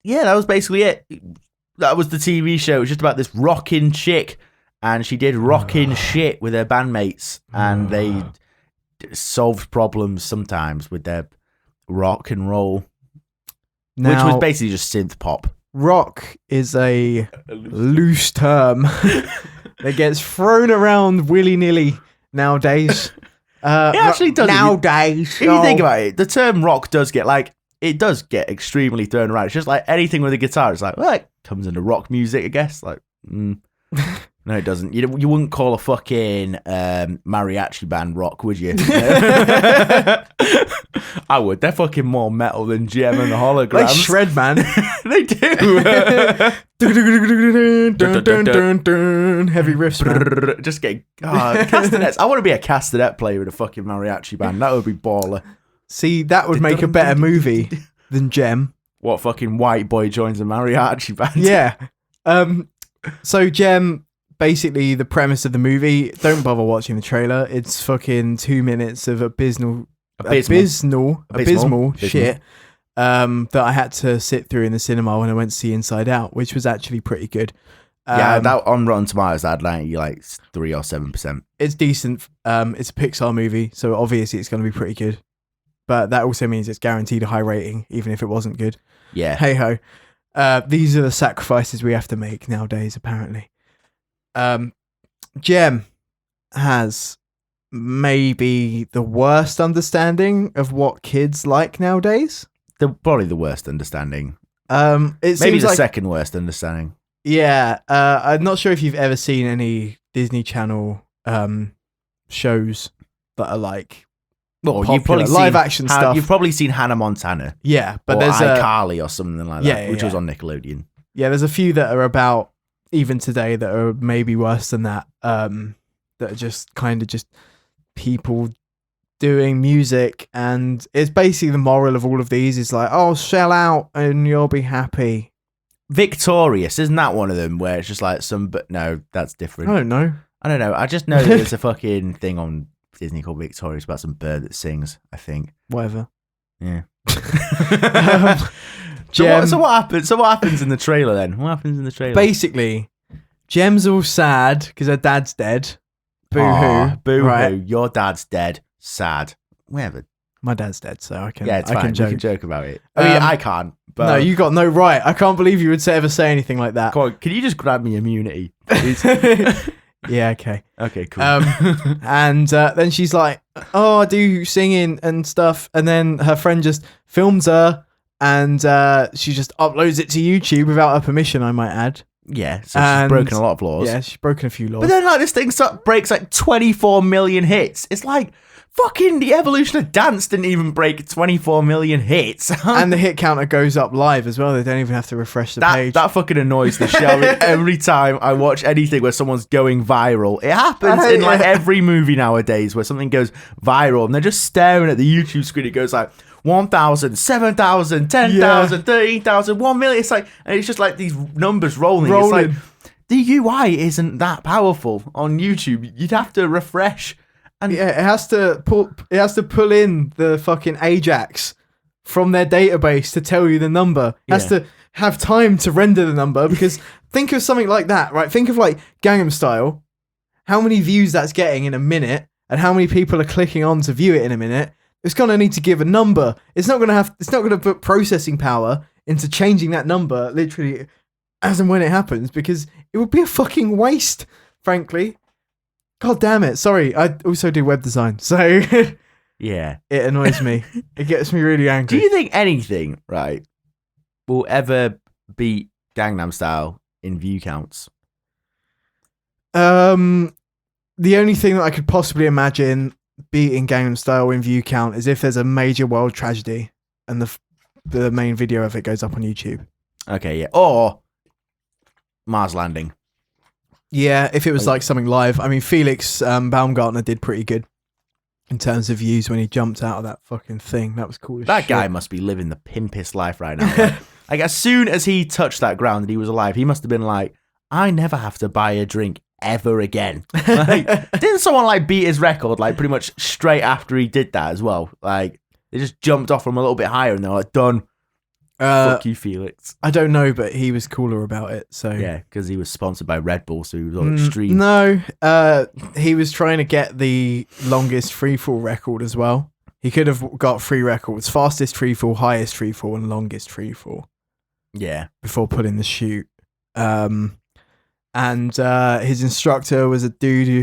yeah, that was basically it. That was the TV show. It was just about this rocking chick, and she did rocking shit with her bandmates, and they solved problems sometimes with their rock and roll, which was basically just synth pop. Rock is a loose term that gets thrown around willy-nilly nowadays. It actually does. Nowadays. If you think about it, the term rock does get extremely thrown around. It's just like anything with a guitar. It's like, well, it comes into rock music, I guess. Like, no, it doesn't. You wouldn't call a fucking mariachi band rock, would you? I would. They're fucking more metal than Gem and the Holograms. They shred, man. They do. Heavy riffs, man. Just get castanets. I want to be a castanet player in a fucking mariachi band. That would be baller. See, that would make a better movie than Gem. What fucking white boy joins a mariachi band? Yeah. So Gem, basically the premise of the movie, don't bother watching the trailer. It's fucking 2 minutes of abysmal shit that I had to sit through in the cinema when I went to see Inside Out, which was actually pretty good. Yeah, that on Rotten Tomatoes, I'd like 3 or 7%. It's decent. It's a Pixar movie, so obviously it's going to be pretty good. But that also means it's guaranteed a high rating, even if it wasn't good. Yeah. Hey ho. These are the sacrifices we have to make nowadays, apparently. Gem has maybe the worst understanding of what kids like nowadays. Probably the worst understanding. It maybe the like, second worst understanding. Yeah. I'm not sure if you've ever seen any Disney Channel shows that are like, well, you've probably live seen action stuff. You've probably seen Hannah Montana. Yeah, but or there's iCarly or something like that, which was on Nickelodeon. Yeah, there's a few that are about even today that are maybe worse than that. That are just kind of just people doing music, and it's basically the moral of all of these is like, oh, sell out and you'll be happy. Victorious, isn't that one of them where it's just like but no, that's different. I don't know. I just know that there's a fucking thing on Disney called Victorious about some bird that sings, I think. Whatever. Yeah. So what happens in the trailer then? What happens in the trailer? Basically, Gem's all sad because her dad's dead. Boo-hoo. Boo-hoo. Right? Your dad's dead. Sad. Whatever. My dad's dead, so I can. Yeah, it's I fine. can joke. You can joke about it. I mean, I can't. But no, you got no right. I can't believe you would ever say anything like that. Come on, can you just grab me immunity, please? Yeah, okay. Okay, cool. And then she's like, oh, I do singing and stuff. And then her friend just films her and she just uploads it to YouTube without her permission, I might add. Yeah, so she's broken a lot of laws. Yeah, she's broken a few laws. But then like this thing breaks like 24 million hits. It's like fucking the evolution of dance didn't even break 24 million hits. And the hit counter goes up live as well. They don't even have to refresh the page. That fucking annoys the shit out of me every time I watch anything where someone's going viral. It happens in like every movie nowadays where something goes viral and they're just staring at the YouTube screen. It goes like 1,000, 7,000, 10,000, 13,000, 1 million. It's like, and it's just like these numbers rolling. It's like the UI isn't that powerful on YouTube. You'd have to refresh. And yeah, it has to pull in the fucking Ajax from their database to tell you the number. It has to have time to render the number because think of something like that, right? Think of like Gangnam Style, how many views that's getting in a minute and how many people are clicking on to view it in a minute. It's going to need to give a number. It's not going to put processing power into changing that number literally as and when it happens because it would be a fucking waste, frankly. God damn it. Sorry, I also do web design, so yeah, it annoys me. It gets me really angry. Do you think anything, right, will ever beat Gangnam Style in view counts? The only thing that I could possibly imagine beating Gangnam Style in view count is if there's a major world tragedy and the main video of it goes up on YouTube. Okay, yeah. Or Mars Landing. Yeah, if it was like something live. I mean, Felix Baumgartner did pretty good in terms of views when he jumped out of that fucking thing. That was cool as That shit. guy must be living the pimpest life right now. Like as soon as he touched that ground and he was alive, he must have been like, I never have to buy a drink ever again. Like, didn't someone like beat his record like pretty much straight after he did that as well? Like they just jumped off from a little bit higher and they're like, done. Fuck you, Felix. I don't know, but he was cooler about it. So yeah, because he was sponsored by Red Bull, so he was on extreme. No, he was trying to get the longest freefall record as well. He could have got 3 records: fastest freefall, highest freefall, and longest freefall. Yeah, before pulling the chute. And his instructor was a dude who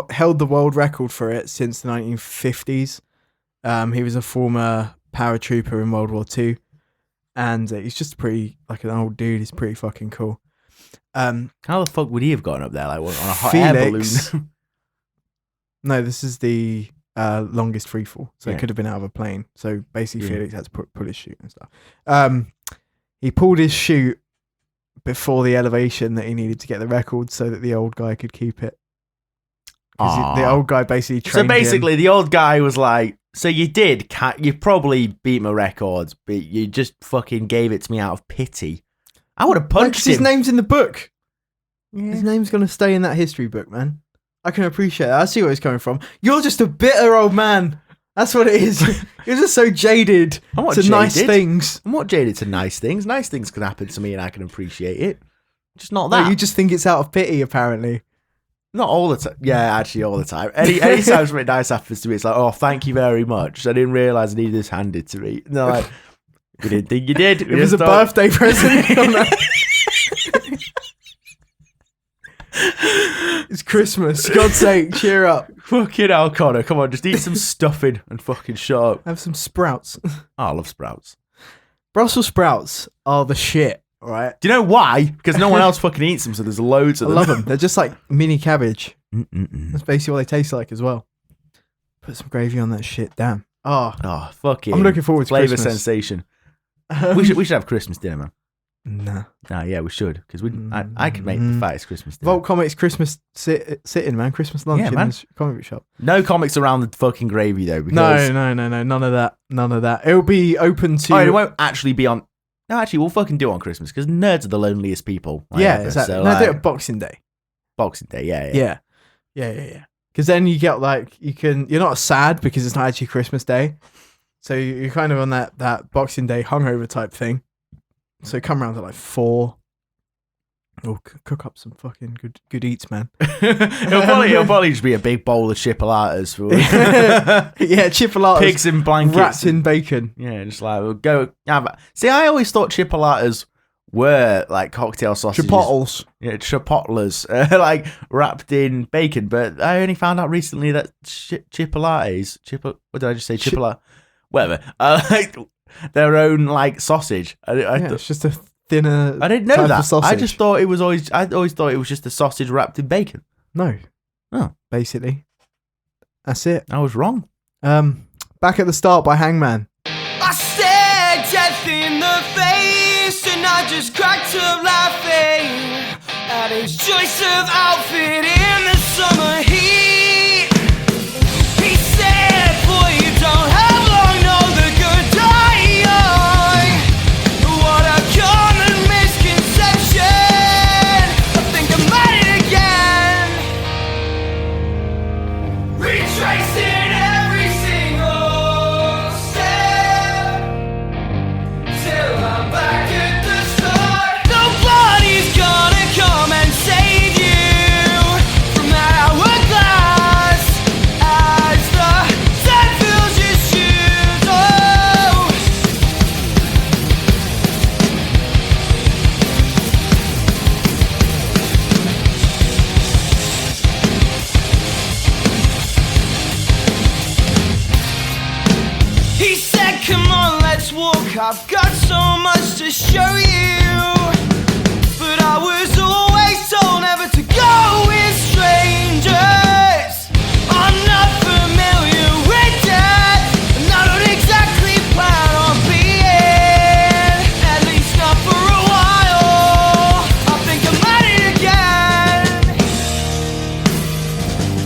held the world record for it since the 1950s. He was a former paratrooper in World War II. And he's just pretty, like an old dude. He's pretty fucking cool. How the fuck would he have gotten up there? Like on a hot air balloon? No, this is the longest freefall. So it could have been out of a plane. So basically Felix had to pull his chute and stuff. He pulled his chute before the elevation that he needed to get the record so that the old guy could keep it. Because the old guy basically trained him. The old guy was like, so you probably beat my records, but you just fucking gave it to me out of pity. I would have punched him. His name's in the book. Yeah. His name's going to stay in that history book, man. I can appreciate that. I see where he's coming from. You're just a bitter old man. That's what it is. You're just so jaded to nice things. I'm not jaded to nice things. Nice things can happen to me and I can appreciate it. Just not that. No, you just think it's out of pity, apparently. Not all the time. Yeah, actually, all the time. Any time something nice happens to me, it's like, oh, thank you very much. I didn't realise I needed this handed to me. And they're like, we didn't think you did. It was a birthday present. It's Christmas. God's sake, cheer up. Fucking hell, Connor. Come on, just eat some stuffing and fucking shut up. Have some sprouts. Oh, I love sprouts. Brussels sprouts are the shit. Right. Do you know why? Because no one else fucking eats them, so there's loads of them. I love them. They're just like mini cabbage. That's basically what they taste like as well. Put some gravy on that shit. Damn. Oh, fuck it. I'm looking forward to Flavor Christmas. Sensation. We should have Christmas dinner, man. Nah. Yeah, we should. Because I could make the fattest Christmas dinner. Vault Comics Christmas sit-in, man. Christmas lunch in the comic book shop. No comics around the fucking gravy, though. Because... No. None of that. It'll be open to... Oh, it won't actually be on... No, actually, we'll fucking do it on Christmas because nerds are the loneliest people. Exactly. So, do it Boxing Day. Boxing Day, yeah. Because then you get you're not sad because it's not actually Christmas Day. So you're kind of on that Boxing Day hungover type thing. So come around at 4. Oh, cook up some fucking good eats, man. it'll probably just be a big bowl of chipolatas. Chipolatas. Pigs in blankets. Wrapped in bacon. Yeah, just like, we'll go. See, I always thought chipolatas were like cocktail sausages. Chipotles. Yeah, chipotles. Like wrapped in bacon. But I only found out recently that chipolates. What did I just say? Chipolata. Whatever. Like their own like sausage. It's just a thinner. I didn't know that. I just thought it was always. I always thought it was just a sausage wrapped in bacon. No. Oh, basically, that's it. I was wrong. Back at the Start by Hangman. I stared death in the face and I just cracked up laughing at his choice of outfit in the summer heat. He said, "Boy, you don't have long, no, the good die." What a common misconception. I think I'm at it again. Retracing every single step till I'm back at the start. Nobody's gonna come and save you from that hourglass as the sun fills your shoes. Oh. He said, "Come on, let's walk. I've got so much to show you." But I was always told never to go with strangers. I'm not familiar with that, and I don't exactly plan on being, at least not for a while. I think I'm at it again.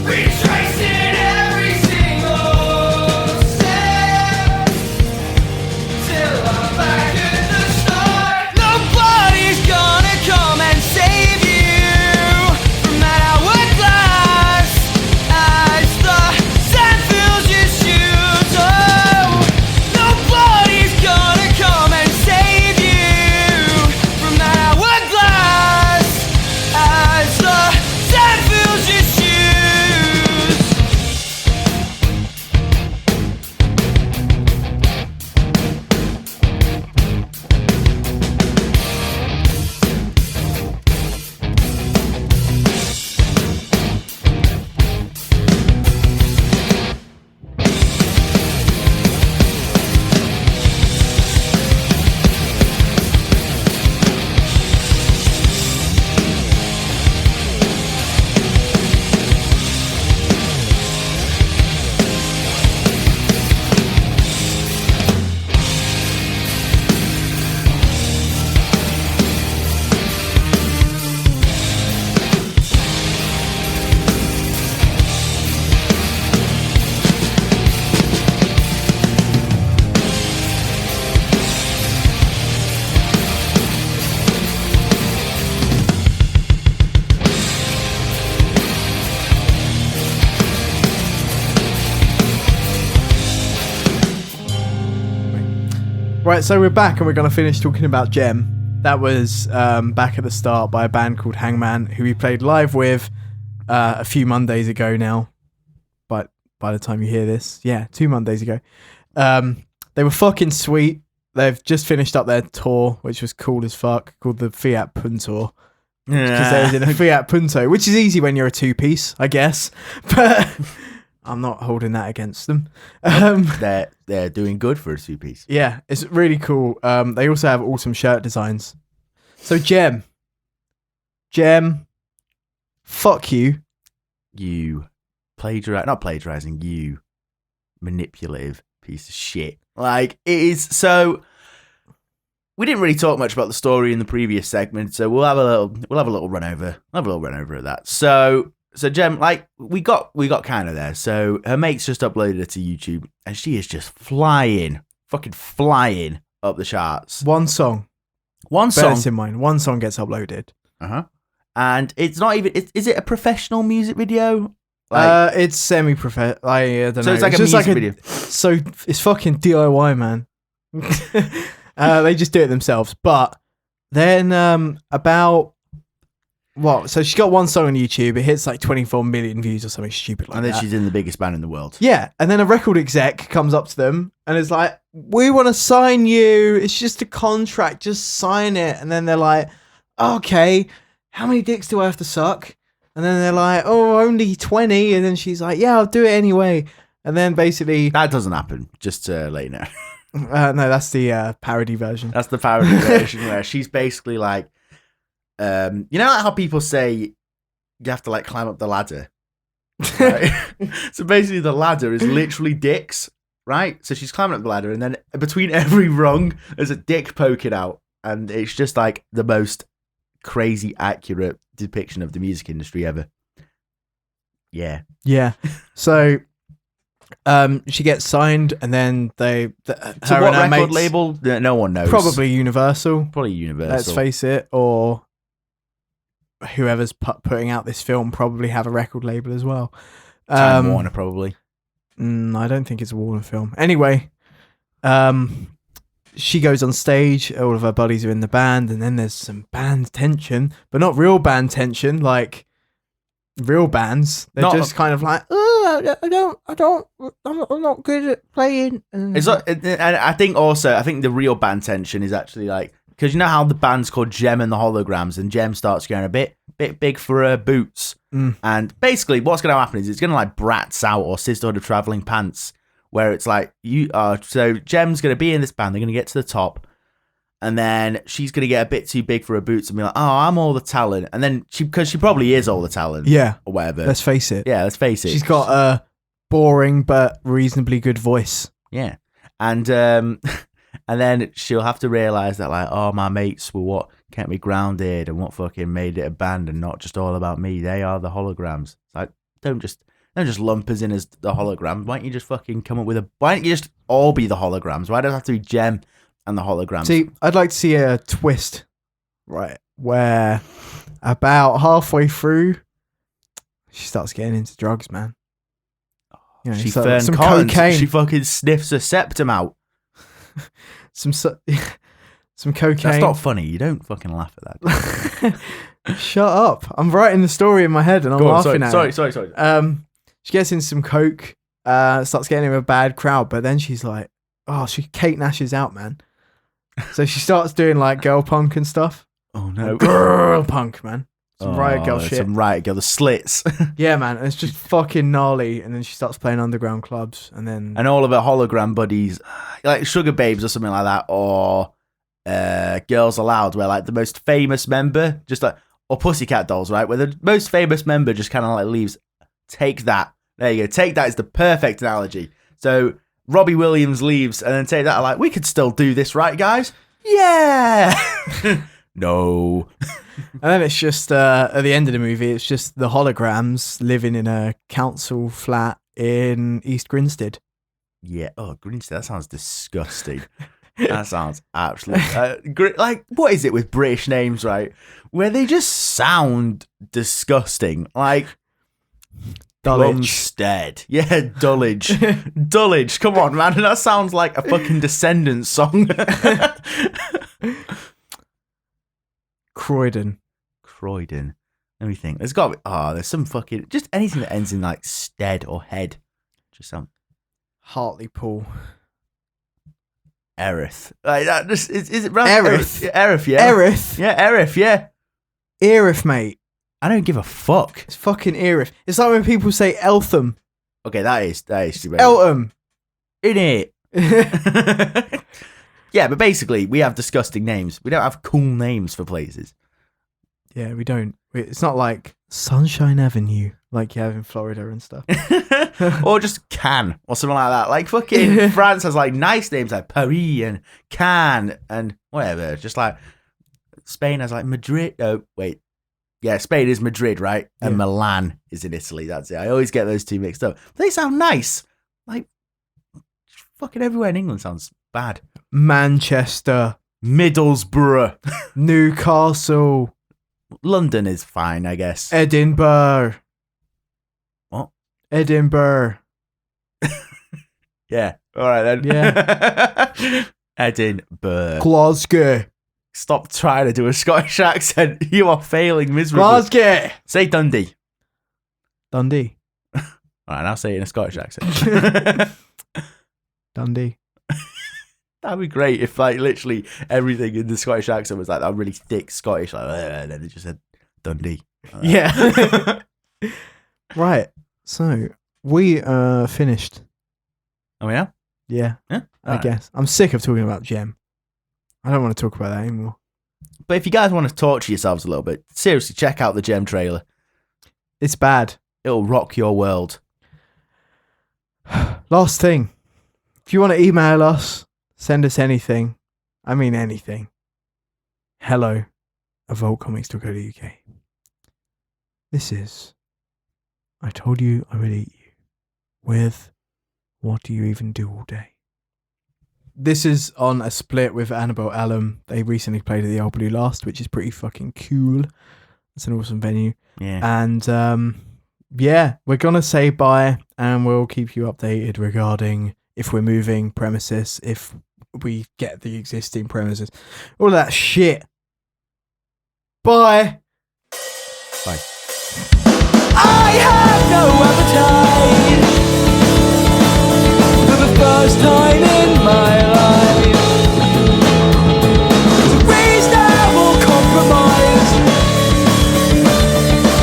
Retracing every single step till I'm back at the start. Nobody's gonna come and save you Right, so we're back and we're going to finish talking about Gem. That was back at the start by a band called Hangman, who we played live with a few Mondays ago now. But by the time you hear this, 2 Mondays ago. They were fucking sweet. They've just finished up their tour, which was cool as fuck, called the Fiat Punto. Because they was in a Fiat Punto, which is easy when you're a two-piece, I guess. But I'm not holding that against them. They're doing good for a two-piece. Yeah, it's really cool. They also have awesome shirt designs. So Gem, fuck you. You plagiarizing, you manipulative piece of shit. Like, it is so. We didn't really talk much about the story in the previous segment, so we'll have a little run over. Of that. So Gem, like, we got kind of there. So her mate's just uploaded it to YouTube, and she is just fucking flying up the charts. One song. Bear this in mind. One song gets uploaded. And it's not even. Is it a professional music video? It's semi-professional. I don't know. So it's like a music video. So it's fucking DIY, man. They just do it themselves. But then about what? So she got one song on YouTube. It hits like 24 million views or something stupid like that. And then she's in the biggest band in the world. Yeah. And then a record exec comes up to them and is like, "We want to sign you. It's just a contract. Just sign it." And then they're like, "Okay, how many dicks do I have to suck?" And then they're like, "Oh, only 20." And then she's like, "Yeah, I'll do it anyway." And then basically... That doesn't happen, just to let you know. No, that's the parody version. That's the parody version where she's basically like... you know how people say you have to like climb up the ladder? Right? So basically the ladder is literally dicks, right? So she's climbing up the ladder and then between every rung, there's a dick poking out. And it's just like the most crazy accurate depiction of the music industry ever. Yeah. So she gets signed and then they so what record label? No one knows. Probably Universal. Let's face it. Or whoever's putting out this film probably have a record label as well. Time Warner probably. I don't think it's a Warner film. Anyway, she goes on stage, all of her buddies are in the band, and then there's some band tension, but not real band tension, like real bands. They're just kind of like, I'm not good at playing. It's not, and I think the real band tension is actually like, because you know how the band's called Gem and the Holograms, and Gem starts going a bit big for her boots. And basically what's going to happen is it's going to like Bratz Out or Sisterhood of Traveling Pants, where it's like, so Gem's going to be in this band, they're going to get to the top, and then she's going to get a bit too big for her boots and be like, oh, I'm all the talent. And then because she probably is all the talent. Yeah. Or whatever. Let's face it. Yeah, let's face it. She's got a boring but reasonably good voice. Yeah. And and then she'll have to realise that like, oh, my mates were what kept me grounded and what fucking made it a band and not just all about me. They are the holograms. It's like, don't just lump us in as the holograms. Why don't you just fucking come up with why don't you just all be the holograms? Why does it have to be Gem and the holograms? See, I'd like to see a twist, right, where about halfway through, she starts getting into drugs, man. You know, she some cocaine. She fucking sniffs a septum out. some cocaine. That's not funny. You don't fucking laugh at that. Shut up. I'm writing the story in my head and I'm laughing at it. Sorry. She gets in some coke, starts getting in a bad crowd, but then she's like, she Kate Nashes out, man. So she starts doing like girl punk and stuff. Oh no. Girl punk, man. Some riot girl shit. Some riot girl, the slits. Yeah, man. And it's just fucking gnarly. And then she starts playing underground clubs and all of her hologram buddies, like Sugar Babes or something like that, or Girls Aloud, where like the most famous member, just like, or Pussycat Dolls, right? Where the most famous member just kind of like leaves. Take that. There you go. Take that is the perfect analogy. So Robbie Williams leaves, and then Take That are like, we could still do this, right, guys? Yeah. No. And then it's just, at the end of the movie, it's just the holograms living in a council flat in East Grinstead. Yeah. Oh, Grinstead. That sounds disgusting. That sounds absolutely... like, what is it with British names, right? Where they just sound disgusting. Like... Plumstead. Yeah, Dulwich. Dulwich. Come on, man. That sounds like a fucking Descendants song. Croydon. Let me think. There's got to be... there's some fucking... Just anything that ends in, like, stead or head. Just sound... Hartlepool. Erith. Like that just... Is it... Erith. Erith, yeah. Erith? Yeah, Erith, yeah. Erith, mate. I don't give a fuck. It's fucking Erith. It's like when people say Eltham. Okay, that is stupid. Eltham. In it. Yeah, but basically, we have disgusting names. We don't have cool names for places. Yeah, we don't. It's not like Sunshine Avenue, like you have in Florida and stuff. Or just Cannes, or something like that. Like, fucking France has, like, nice names like Paris and Cannes and whatever. Just like, Spain has, like, Madrid. Oh, wait. Yeah, Spain is Madrid, right? And Milan is in Italy. That's it. I always get those two mixed up. They sound nice. Like, fucking everywhere in England sounds bad. Manchester. Middlesbrough. Newcastle. London is fine, I guess. Edinburgh. What? Edinburgh. Yeah. All right, then. Yeah. Edinburgh. Glasgow. Stop trying to do a Scottish accent. You are failing miserably. Glasgow. Say Dundee. Dundee. All right, now say it in a Scottish accent. Dundee. That'd be great if, like, literally everything in the Scottish accent was like that really thick Scottish, like, and then it just said Dundee. Yeah. Right. So we finished. Oh yeah. Yeah. Yeah. I guess I'm sick of talking about Gem. I don't want to talk about that anymore. But if you guys want to torture yourselves a little bit, seriously, check out the Gem trailer. It's bad. It'll rock your world. Last thing. If you want to email us, send us anything. I mean anything. hello@vaultcomics.co.uk. This is I Told You I Would Eat You with What Do You Even Do All Day? This is on a split with Annabelle Alum. They recently played at the Old Blue Last, which is pretty fucking cool. It's an awesome venue. Yeah. And we're going to say bye and we'll keep you updated regarding if we're moving premises, if we get the existing premises, all of that shit. Bye. Bye. I have no appetite for the first time in my life. It's a reasonable compromise.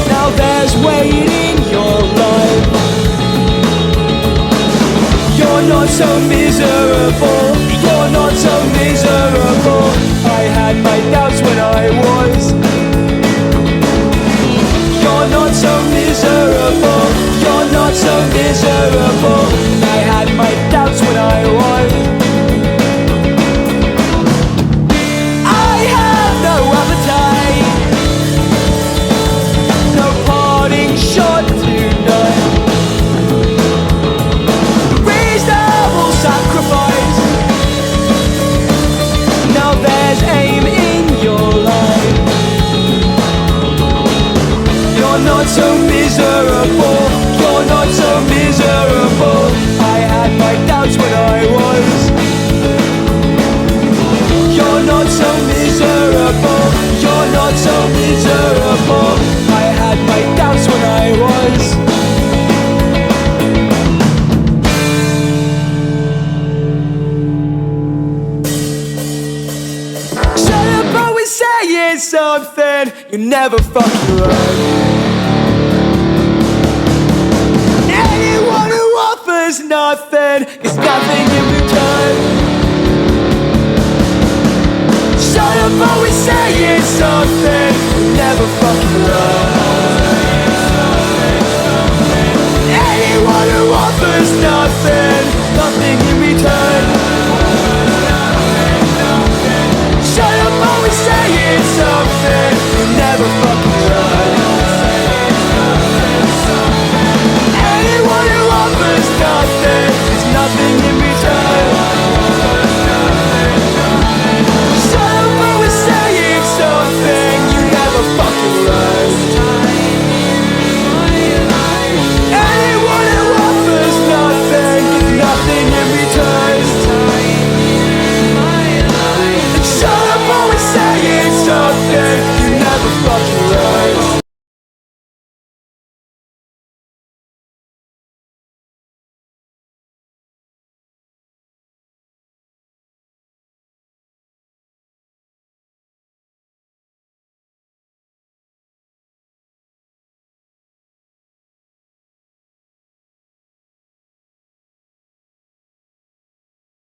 Now there's weight in your life. You're not so miserable. You're not so miserable. I had my doubts when I was. You're not so miserable. You're not so miserable. I had my doubts when I was. I have no appetite. No parting shot tonight. Reasonable sacrifice. Now there's aim in your life. You're not so miserable. You're not so miserable. I had my doubts when I was. You're not so miserable. You're not so miserable. I had my doubts when I was. Shut up, always saying something. You never fucking right. Anyone who offers nothing is nothing in